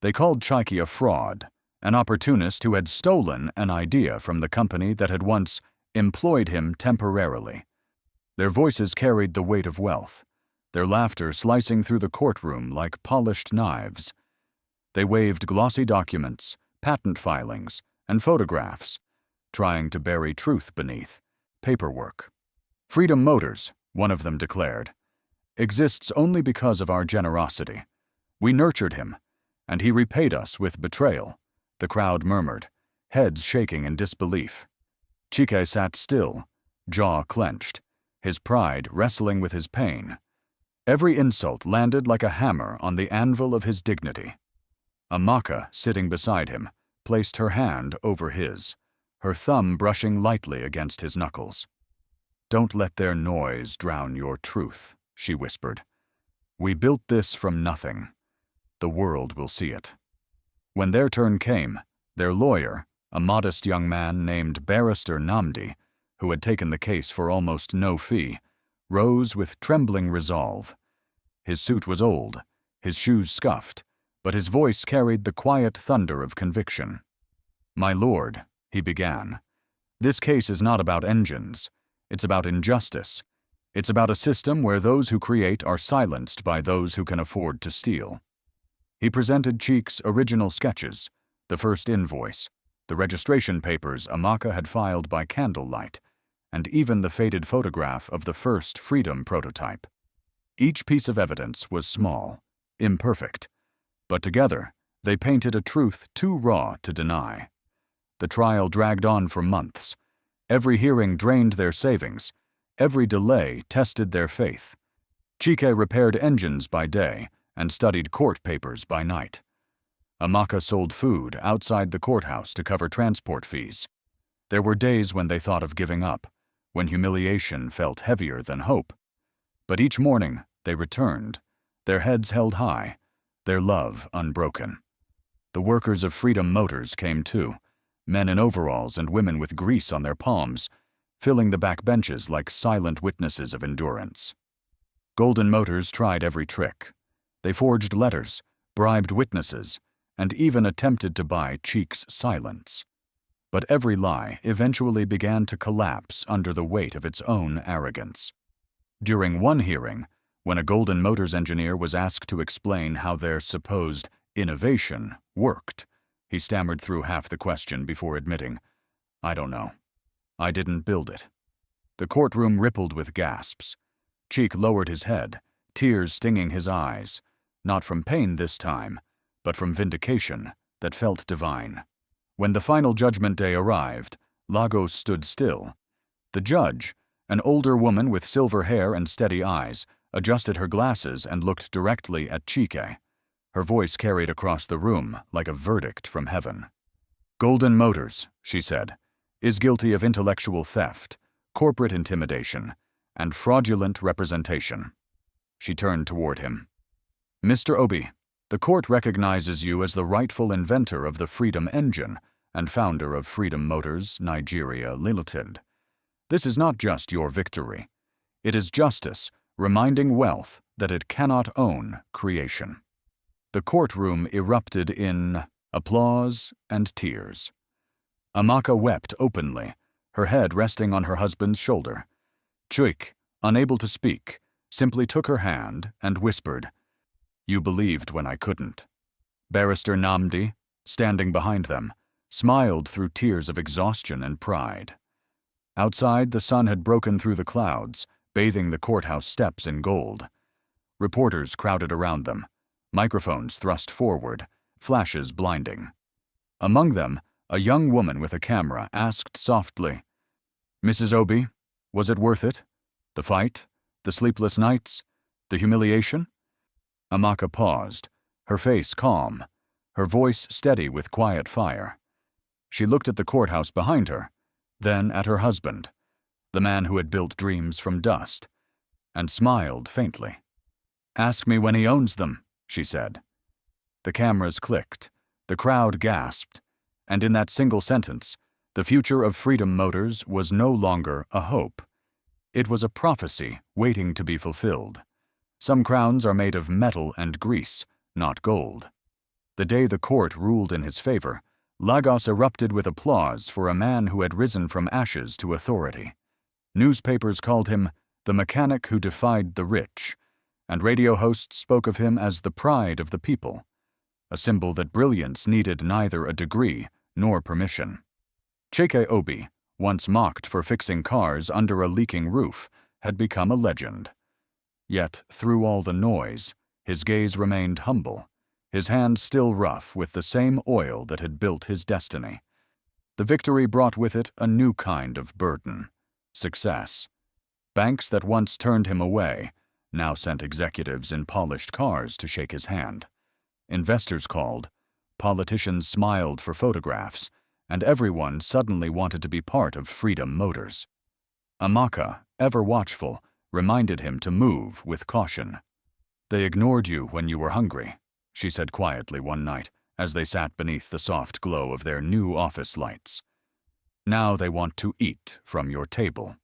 S1: They called Chike a fraud, an opportunist who had stolen an idea from the company that had once employed him temporarily. Their voices carried the weight of wealth, their laughter slicing through the courtroom like polished knives. They waved glossy documents, patent filings, and photographs, trying to bury truth beneath paperwork. "Freedom Motors," one of them declared, "exists only because of our generosity. We nurtured him, and he repaid us with betrayal," the crowd murmured, heads shaking in disbelief. Chike sat still, jaw clenched, his pride wrestling with his pain. Every insult landed like a hammer on the anvil of his dignity. Amaka, sitting beside him, placed her hand over his, her thumb brushing lightly against his knuckles. "Don't let their noise drown your truth," she whispered. "We built this from nothing. The world will see it." When their turn came, their lawyer, a modest young man named Barrister Namdi, who had taken the case for almost no fee, rose with trembling resolve. His suit was old, his shoes scuffed, but his voice carried the quiet thunder of conviction. "My lord," he began, "this case is not about engines. It's about injustice. It's about a system where those who create are silenced by those who can afford to steal." He presented Cheek's original sketches, the first invoice, the registration papers Amaka had filed by candlelight, and even the faded photograph of the first Freedom prototype. Each piece of evidence was small, imperfect, but together they painted a truth too raw to deny. The trial dragged on for months. Every hearing drained their savings. Every delay tested their faith. Chike repaired engines by day and studied court papers by night. Amaka sold food outside the courthouse to cover transport fees. There were days when they thought of giving up, when humiliation felt heavier than hope. But each morning they returned, their heads held high, their love unbroken. The workers of Freedom Motors came too, men in overalls and women with grease on their palms, filling the back benches like silent witnesses of endurance. Golden Motors tried every trick. They forged letters, bribed witnesses, and even attempted to buy Cheek's silence. But every lie eventually began to collapse under the weight of its own arrogance. During one hearing, when a Golden Motors engineer was asked to explain how their supposed innovation worked, he stammered through half the question before admitting, "I don't know. I didn't build it." The courtroom rippled with gasps. Cheek lowered his head, tears stinging his eyes, not from pain this time, but from vindication that felt divine. When the final judgment day arrived, Lagos stood still. The judge, an older woman with silver hair and steady eyes, adjusted her glasses and looked directly at Chike. Her voice carried across the room like a verdict from heaven. "Golden Motors," she said, "is guilty of intellectual theft, corporate intimidation, and fraudulent representation." She turned toward him. "Mr. Obi, the court recognizes you as the rightful inventor of the Freedom Engine and founder of Freedom Motors Nigeria Limited. This is not just your victory. It is justice reminding wealth that it cannot own creation." The courtroom erupted in applause and tears. Amaka wept openly, her head resting on her husband's shoulder. Chuik, unable to speak, simply took her hand and whispered, "You believed when I couldn't." Barrister Namdi, standing behind them, smiled through tears of exhaustion and pride. Outside, the sun had broken through the clouds, bathing the courthouse steps in gold. Reporters crowded around them, microphones thrust forward, flashes blinding. Among them, a young woman with a camera asked softly, "Mrs. Obi, was it worth it? The fight? The sleepless nights? The humiliation?" Amaka paused, her face calm, her voice steady with quiet fire. She looked at the courthouse behind her, then at her husband, the man who had built dreams from dust, and smiled faintly. "Ask me when he owns them," she said. The cameras clicked, the crowd gasped, and in that single sentence, the future of Freedom Motors was no longer a hope. It was a prophecy waiting to be fulfilled. Some crowns are made of metal and grease, not gold. The day the court ruled in his favor, Lagos erupted with applause for a man who had risen from ashes to authority. Newspapers called him the mechanic who defied the rich, and radio hosts spoke of him as the pride of the people, a symbol that brilliance needed neither a degree nor permission. Chike Obi, once mocked for fixing cars under a leaking roof, had become a legend. Yet, through all the noise, his gaze remained humble, his hands still rough with the same oil that had built his destiny. The victory brought with it a new kind of burden: success. Banks that once turned him away now sent executives in polished cars to shake his hand. Investors called, politicians smiled for photographs, and everyone suddenly wanted to be part of Freedom Motors. Amaka, ever watchful, reminded him to move with caution. "They ignored you when you were hungry," she said quietly one night as they sat beneath the soft glow of their new office lights. "Now they want to eat from your table."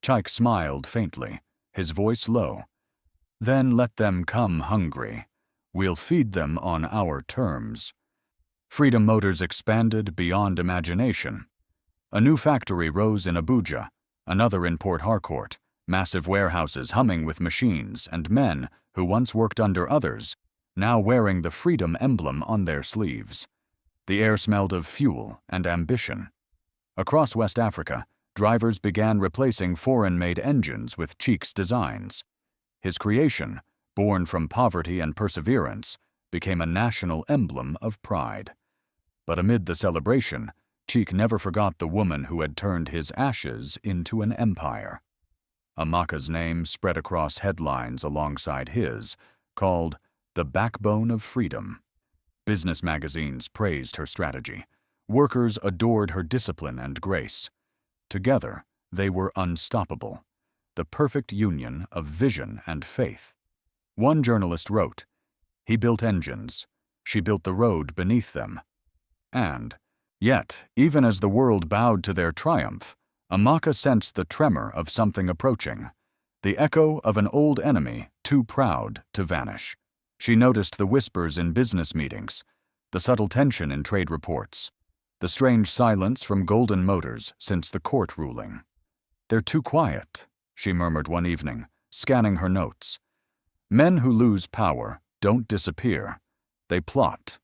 S1: Chike smiled faintly, his voice low. "Then let them come hungry. We'll feed them on our terms." Freedom Motors expanded beyond imagination. A new factory rose in Abuja, another in Port Harcourt, massive warehouses humming with machines and men who once worked under others, now wearing the Freedom emblem on their sleeves. The air smelled of fuel and ambition. Across West Africa, drivers began replacing foreign-made engines with Cheek's designs. His creation, born from poverty and perseverance, became a national emblem of pride. But amid the celebration, Cheek never forgot the woman who had turned his ashes into an empire. Amaka's name spread across headlines alongside his, called the backbone of freedom. Business magazines praised her strategy. Workers adored her discipline and grace. Together, they were unstoppable, the perfect union of vision and faith. One journalist wrote, "He built engines. She built the road beneath them." And, yet, even as the world bowed to their triumph, Amaka sensed the tremor of something approaching. the echo of an old enemy too proud to vanish. She noticed the whispers in business meetings, the subtle tension in trade reports, the strange silence from Golden Motors since the court ruling. "They're too quiet," she murmured one evening, scanning her notes. "Men who lose power don't disappear. They plot."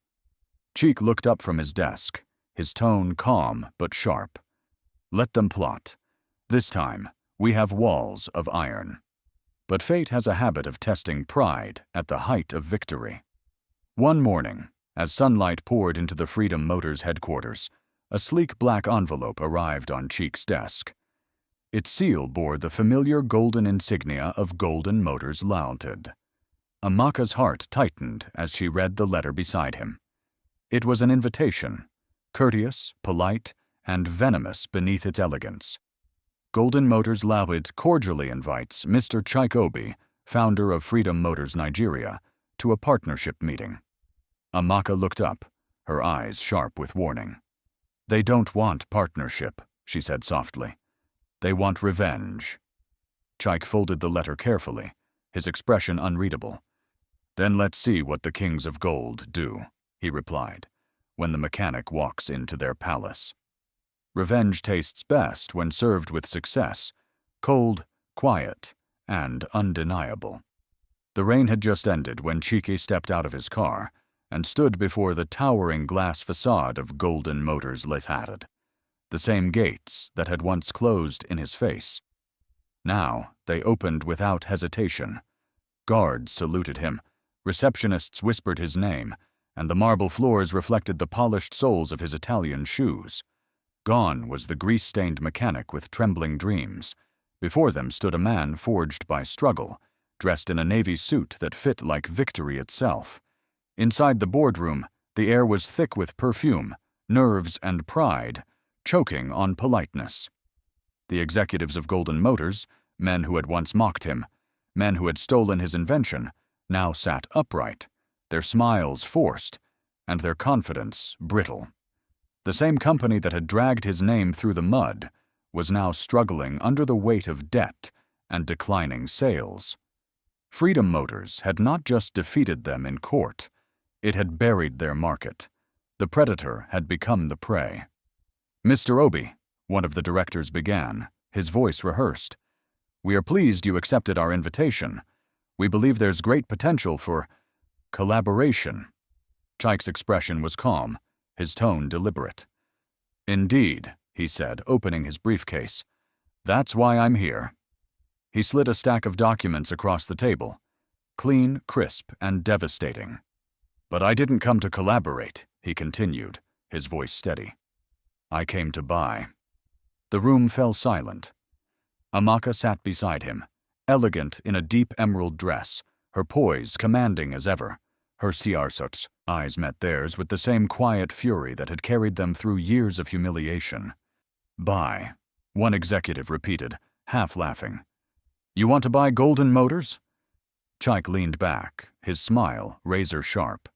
S1: Cheek looked up from his desk, his tone calm but sharp. "Let them plot. This time, we have walls of iron." But fate has a habit of testing pride at the height of victory. One morning, as sunlight poured into the Freedom Motors headquarters, a sleek black envelope arrived on Cheek's desk. Its seal bore the familiar golden insignia of Golden Motors Limited. Amaka's heart tightened as she read the letter beside him. It was an invitation, courteous, polite, and venomous beneath its elegance. Golden Motors Limited cordially invites Mr. Chike Obi, founder of Freedom Motors Nigeria, to a partnership meeting. Amaka looked up, her eyes sharp with warning. "They don't want partnership," she said softly. "They want revenge." Chike folded the letter carefully, his expression unreadable. "Then let's see what the kings of gold do," he replied, "when the mechanic walks into their palace." Revenge tastes best when served with success, cold, quiet, and undeniable. The rain had just ended when Chike stepped out of his car and stood before the towering glass facade of Golden Motors Limited, the same gates that had once closed in his face. Now they opened without hesitation. Guards saluted him, receptionists whispered his name, and the marble floors reflected the polished soles of his Italian shoes. Gone was the grease-stained mechanic with trembling dreams. Before them stood a man forged by struggle, dressed in a navy suit that fit like victory itself. Inside the boardroom, the air was thick with perfume, nerves, and pride, choking on politeness. The executives of Golden Motors, men who had once mocked him, men who had stolen his invention, now sat upright, their smiles forced, and their confidence brittle. The same company that had dragged his name through the mud was now struggling under the weight of debt and declining sales. Freedom Motors had not just defeated them in court, it had buried their market. The predator had become the prey. "Mr. Obi," one of the directors began, his voice rehearsed, "we are pleased you accepted our invitation. We believe there's great potential for collaboration." Chike's expression was calm, his tone deliberate. "Indeed," he said, opening his briefcase. "That's why I'm here." He slid a stack of documents across the table, clean, crisp, and devastating. "But I didn't come to collaborate," he continued, his voice steady. "I came to buy." The room fell silent. Amaka sat beside him, elegant in a deep emerald dress, her poise commanding as ever. Her Siarsut's eyes met theirs with the same quiet fury that had carried them through years of humiliation. "Buy," one executive repeated, half laughing. "You want to buy Golden Motors?" Chike leaned back, his smile razor sharp.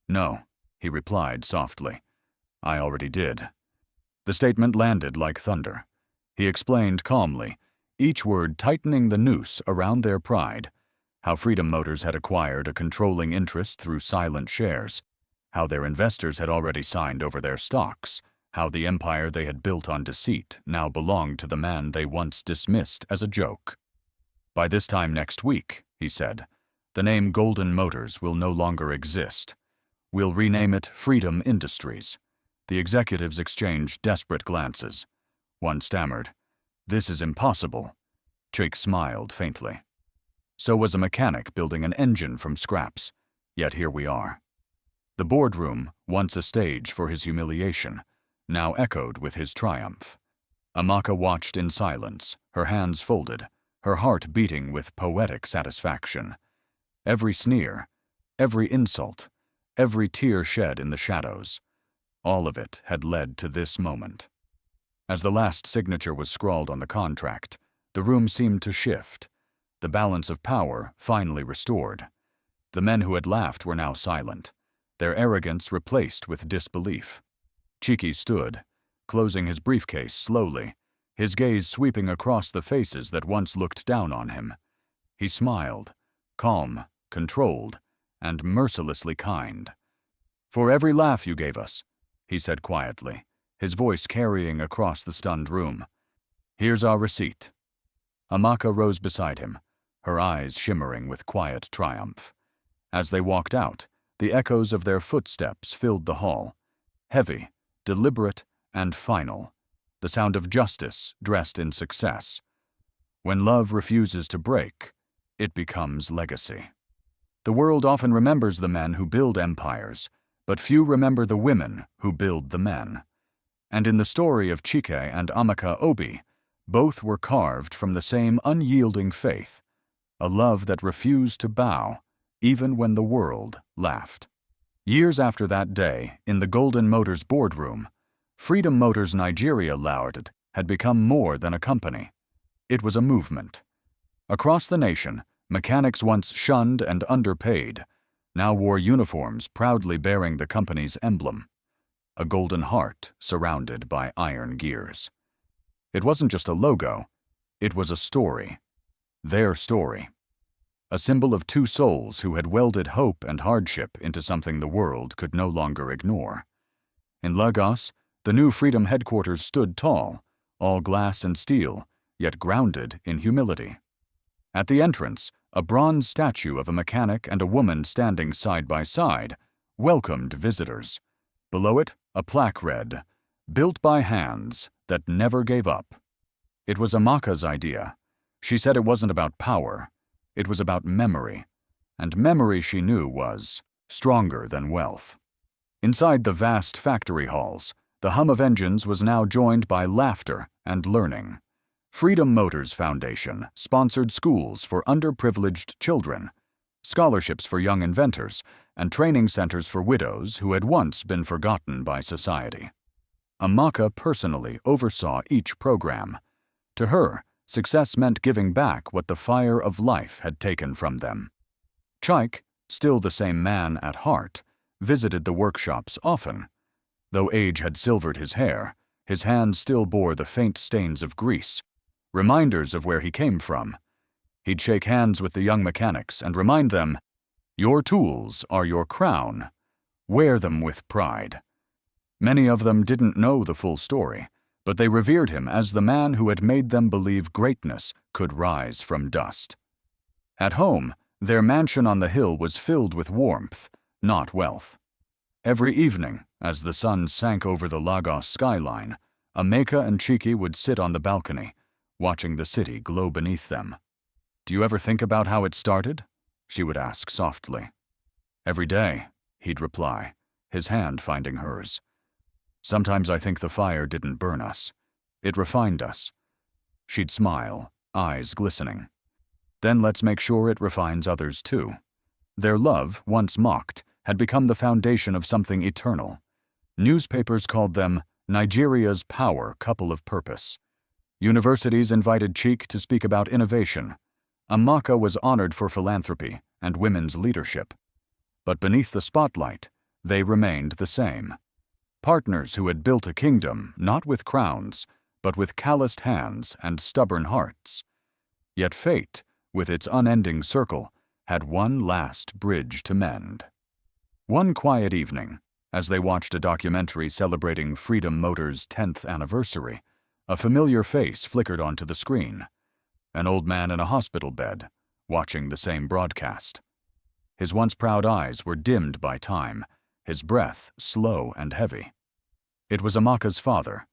S1: "No," he replied softly. "I already did." The statement landed like thunder. He explained calmly, each word tightening the noose around their pride, how Freedom Motors had acquired a controlling interest through silent shares, how their investors had already signed over their stocks, how the empire they had built on deceit now belonged to the man they once dismissed as a joke. "By this time next week," he said, "the name Golden Motors will no longer exist. We'll rename it Freedom Industries." The executives exchanged desperate glances. One stammered, "This is impossible." Chike smiled faintly. So was a mechanic building an engine from scraps, yet here we are. The boardroom, once a stage for his humiliation, now echoed with his triumph. Amaka watched in silence, her hands folded, her heart beating with poetic satisfaction. Every sneer, every insult, every tear shed in the shadows, all of it had led to this moment. As the last signature was scrawled on the contract, the room seemed to shift, the balance of power finally restored. The men who had laughed were now silent, their arrogance replaced with disbelief. Chike stood, closing his briefcase slowly, his gaze sweeping across the faces that once looked down on him. He smiled, calm, controlled, and mercilessly kind. "For every laugh you gave us," he said quietly, his voice carrying across the stunned room. "Here's our receipt." Amaka rose beside him, her eyes shimmering with quiet triumph. As they walked out, the echoes of their footsteps filled the hall, heavy, deliberate, and final, the sound of justice dressed in success. When love refuses to break, it becomes legacy. The world often remembers the men who build empires, but few remember the women who build the men. And in the story of Chike and Amaka Obi, both were carved from the same unyielding faith, a love that refused to bow, even when the world laughed. Years after that day, in the Golden Motors boardroom, Freedom Motors Nigeria Limited had become more than a company. It was a movement. Across the nation, mechanics once shunned and underpaid now wore uniforms proudly bearing the company's emblem, a golden heart surrounded by iron gears. It wasn't just a logo, it was a story. Their story. A symbol of two souls who had welded hope and hardship into something the world could no longer ignore. In Lagos, the new Freedom headquarters stood tall, all glass and steel, yet grounded in humility. At the entrance, a bronze statue of a mechanic and a woman standing side by side welcomed visitors. Below it, a plaque read, "Built by hands that never gave up." It was Amaka's idea. She said it wasn't about power, it was about memory, and memory, she knew, was stronger than wealth. Inside the vast factory halls, the hum of engines was now joined by laughter and learning. Freedom Motors Foundation sponsored schools for underprivileged children, scholarships for young inventors, and training centers for widows who had once been forgotten by society. Amaka personally oversaw each program. To her, success meant giving back what the fire of life had taken from them. Chike, still the same man at heart, visited the workshops often. Though age had silvered his hair, his hands still bore the faint stains of grease, reminders of where he came from. He'd shake hands with the young mechanics and remind them, "Your tools are your crown. Wear them with pride." Many of them didn't know the full story, but they revered him as the man who had made them believe greatness could rise from dust. At home, their mansion on the hill was filled with warmth, not wealth. Every evening, as the sun sank over the Lagos skyline, Amaka and Chike would sit on the balcony, watching the city glow beneath them. "Do you ever think about how it started?" she would ask softly. "Every day," he'd reply, his hand finding hers. "Sometimes I think the fire didn't burn us. It refined us." She'd smile, eyes glistening. "Then let's make sure it refines others too." Their love, once mocked, had become the foundation of something eternal. Newspapers called them Nigeria's power couple of purpose. Universities invited Chike to speak about innovation. Amaka was honored for philanthropy and women's leadership. But beneath the spotlight, they remained the same. Partners who had built a kingdom not with crowns, but with calloused hands and stubborn hearts. Yet fate, with its unending circle, had one last bridge to mend. One quiet evening, as they watched a documentary celebrating Freedom Motors' 10th anniversary, a familiar face flickered onto the screen. An old man in a hospital bed, watching the same broadcast. His once proud eyes were dimmed by time, his breath slow and heavy. It was Amaka's father,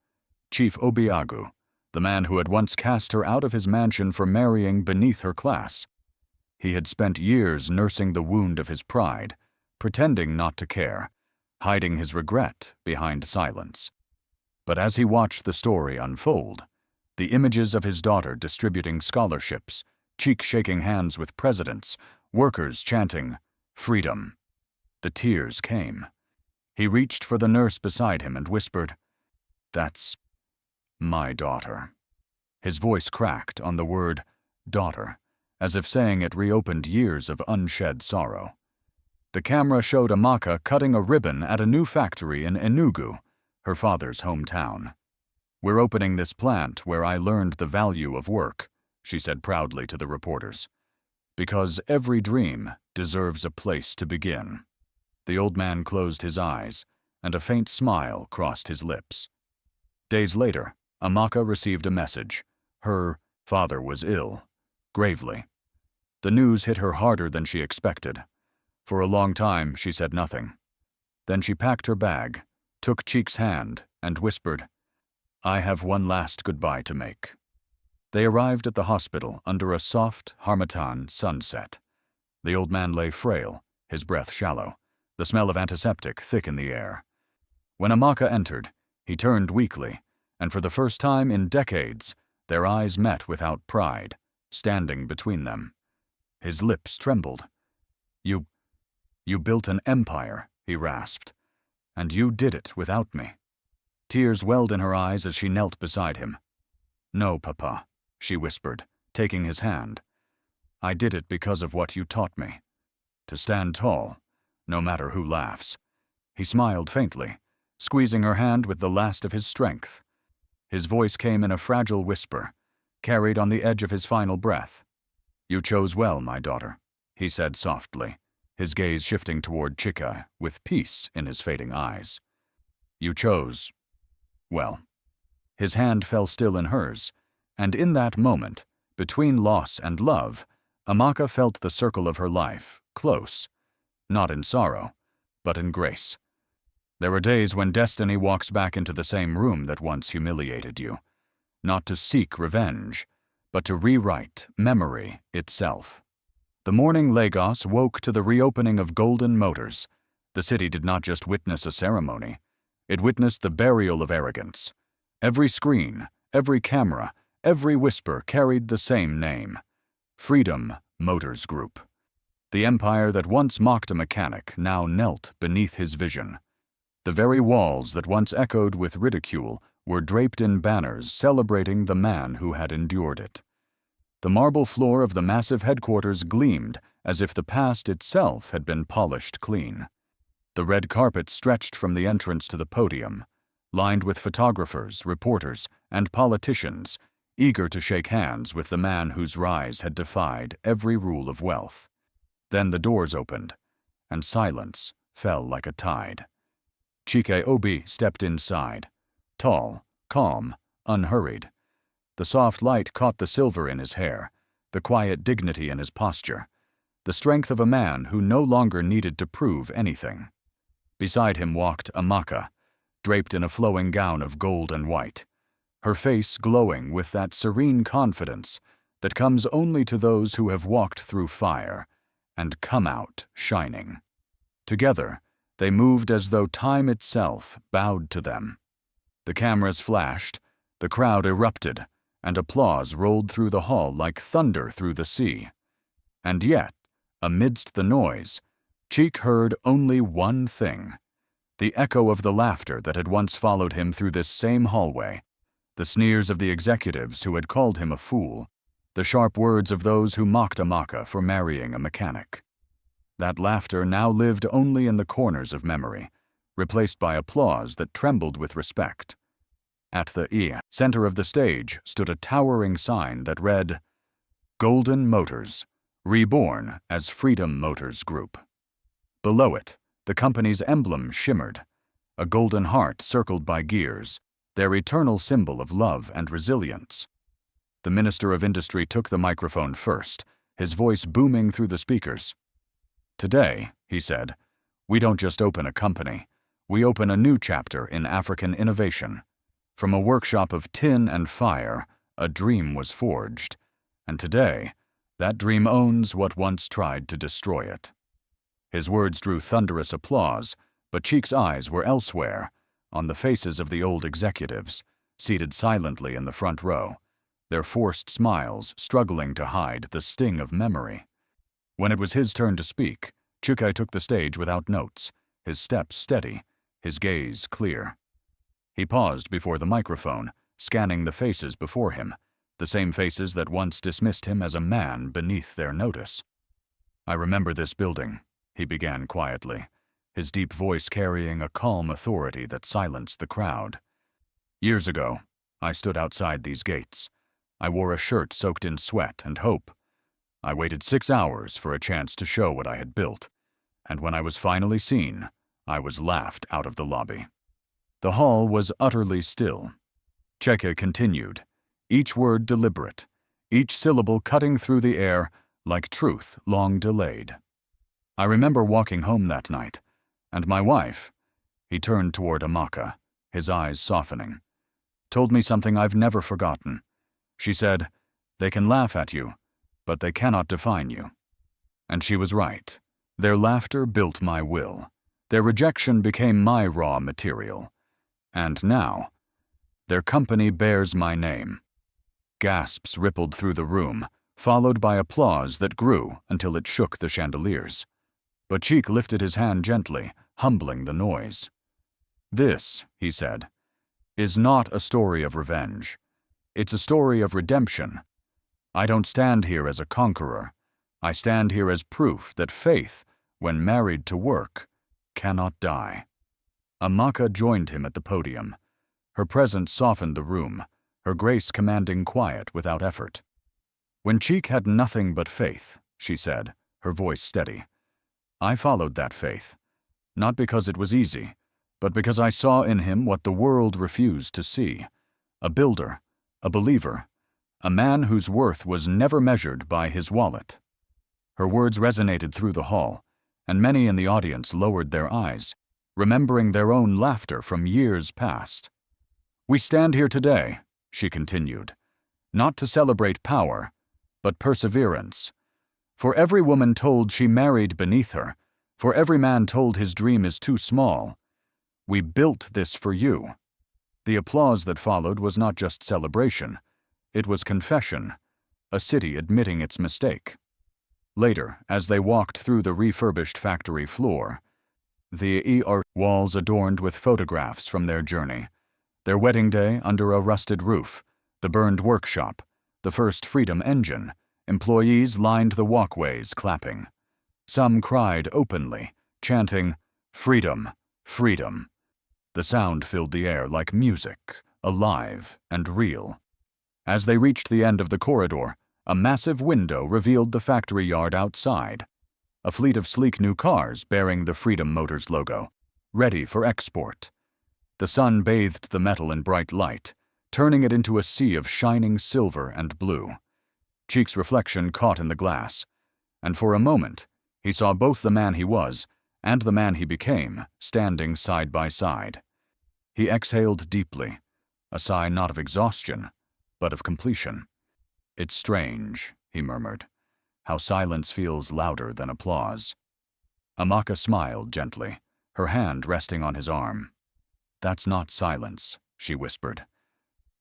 S1: Chief Obiagu, the man who had once cast her out of his mansion for marrying beneath her class. He had spent years nursing the wound of his pride, pretending not to care, hiding his regret behind silence. But as he watched the story unfold, the images of his daughter distributing scholarships, Chike shaking hands with presidents, workers chanting, "Freedom," the tears came. He reached for the nurse beside him and whispered, "That's my daughter." His voice cracked on the word daughter, as if saying it reopened years of unshed sorrow. The camera showed Amaka cutting a ribbon at a new factory in Enugu, her father's hometown. "We're opening this plant where I learned the value of work," she said proudly to the reporters. "Because every dream deserves a place to begin." The old man closed his eyes, and a faint smile crossed his lips. Days later, Amaka received a message. Her father was ill, gravely. The news hit her harder than she expected. For a long time, she said nothing. Then she packed her bag, took Cheek's hand, and whispered, "I have one last goodbye to make." They arrived at the hospital under a soft harmattan sunset. The old man lay frail, his breath shallow, the smell of antiseptic thick in the air. When Amaka entered, he turned weakly, and for the first time in decades, their eyes met without pride, standing between them. His lips trembled. You built an empire," he rasped, "and you did it without me." Tears welled in her eyes as she knelt beside him. "No, Papa," she whispered, taking his hand. "I did it because of what you taught me. To stand tall, no matter who laughs." He smiled faintly, squeezing her hand with the last of his strength. His voice came in a fragile whisper, carried on the edge of his final breath. "You chose well, my daughter," he said softly, his gaze shifting toward Chika with peace in his fading eyes. "You chose well." His hand fell still in hers, and in that moment, between loss and love, Amaka felt the circle of her life, close, not in sorrow, but in grace. There are days when destiny walks back into the same room that once humiliated you, not to seek revenge, but to rewrite memory itself. The morning Lagos woke to the reopening of Golden Motors. The city did not just witness a ceremony. It witnessed the burial of arrogance. Every screen, every camera, every whisper carried the same name: Freedom Motors Group. The empire that once mocked a mechanic now knelt beneath his vision. The very walls that once echoed with ridicule were draped in banners celebrating the man who had endured it. The marble floor of the massive headquarters gleamed as if the past itself had been polished clean. The red carpet stretched from the entrance to the podium, lined with photographers, reporters, and politicians, eager to shake hands with the man whose rise had defied every rule of wealth. Then the doors opened, and silence fell like a tide. Chike Obi stepped inside, tall, calm, unhurried. The soft light caught the silver in his hair, the quiet dignity in his posture, the strength of a man who no longer needed to prove anything. Beside him walked Amaka, draped in a flowing gown of gold and white, her face glowing with that serene confidence that comes only to those who have walked through fire and come out shining. Together, they moved as though time itself bowed to them. The cameras flashed, the crowd erupted, and applause rolled through the hall like thunder through the sea. And yet, amidst the noise, Cheek heard only one thing: the echo of the laughter that had once followed him through this same hallway, the sneers of the executives who had called him a fool, the sharp words of those who mocked Amaka for marrying a mechanic. That laughter now lived only in the corners of memory, replaced by applause that trembled with respect. At the center of the stage stood a towering sign that read, "Golden Motors, reborn as Freedom Motors Group." Below it, the company's emblem shimmered, a golden heart circled by gears, their eternal symbol of love and resilience. The Minister of Industry took the microphone first, his voice booming through the speakers. "Today," he said, "we don't just open a company, we open a new chapter in African innovation. From a workshop of tin and fire, a dream was forged, and today, that dream owns what once tried to destroy it." His words drew thunderous applause, but Cheek's eyes were elsewhere, on the faces of the old executives, seated silently in the front row, their forced smiles struggling to hide the sting of memory. When it was his turn to speak, Chukai took the stage without notes, his steps steady, his gaze clear. He paused before the microphone, scanning the faces before him, the same faces that once dismissed him as a man beneath their notice. "I remember this building," he began quietly, his deep voice carrying a calm authority that silenced the crowd. "Years ago, I stood outside these gates. I wore a shirt soaked in sweat and hope. I waited 6 hours for a chance to show what I had built, and when I was finally seen, I was laughed out of the lobby. The hall was utterly still. Cheke continued, each word deliberate, each syllable cutting through the air like truth long delayed. I remember walking home that night, and my wife, he turned toward Amaka, his eyes softening, told me something I've never forgotten. She said, "They can laugh at you, but they cannot define you." And she was right. Their laughter built my will. Their rejection became my raw material. And now, their company bears my name. Gasps rippled through the room, followed by applause that grew until it shook the chandeliers. But Cheek lifted his hand gently, humbling the noise. "This," he said, "is not a story of revenge. It's a story of redemption. I don't stand here as a conqueror. I stand here as proof that faith, when married to work, cannot die." Amaka joined him at the podium. Her presence softened the room, her grace commanding quiet without effort. "When Cheek had nothing but faith," she said, her voice steady, "I followed that faith, not because it was easy, but because I saw in him what the world refused to see. A builder, a believer, a man whose worth was never measured by his wallet." Her words resonated through the hall, and many in the audience lowered their eyes, remembering their own laughter from years past. "We stand here today," she continued, "not to celebrate power, but perseverance. For every woman told she married beneath her, for every man told his dream is too small, we built this for you." The applause that followed was not just celebration, it was confession, a city admitting its mistake. Later, as they walked through the refurbished factory floor, the walls adorned with photographs from their journey, their wedding day under a rusted roof, the burned workshop, the first Freedom engine, employees lined the walkways clapping. Some cried openly, chanting, "Freedom, freedom." The sound filled the air like music, alive and real. As they reached the end of the corridor, a massive window revealed the factory yard outside. A fleet of sleek new cars bearing the Freedom Motors logo, ready for export. The sun bathed the metal in bright light, turning it into a sea of shining silver and blue. Cheek's reflection caught in the glass, and for a moment, he saw both the man he was and the man he became standing side by side. He exhaled deeply, a sigh not of exhaustion, but of completion. "It's strange," he murmured, "how silence feels louder than applause." Amaka smiled gently, her hand resting on his arm. "That's not silence," she whispered.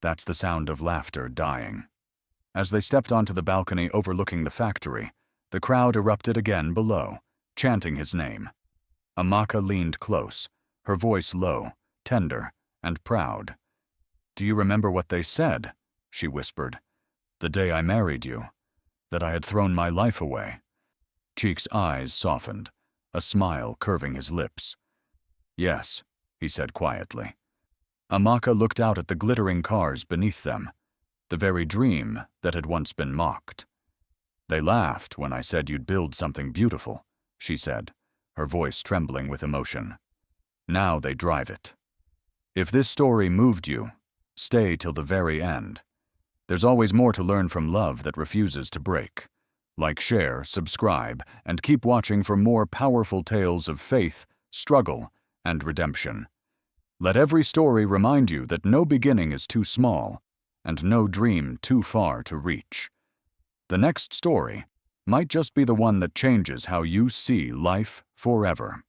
S1: "That's the sound of laughter dying." As they stepped onto the balcony overlooking the factory, the crowd erupted again below, chanting his name. Amaka leaned close, her voice low, tender, and proud. "Do you remember what they said?" she whispered. "The day I married you, that I had thrown my life away." Cheek's eyes softened, a smile curving his lips. "Yes," he said quietly. Amaka looked out at the glittering cars beneath them, the very dream that had once been mocked. "They laughed when I said you'd build something beautiful," she said, her voice trembling with emotion. "Now they drive it. If this story moved you, stay till the very end. There's always more to learn from love that refuses to break. Like, share, subscribe, and keep watching for more powerful tales of faith, struggle, and redemption. Let every story remind you that no beginning is too small, and no dream too far to reach. The next story might just be the one that changes how you see life forever."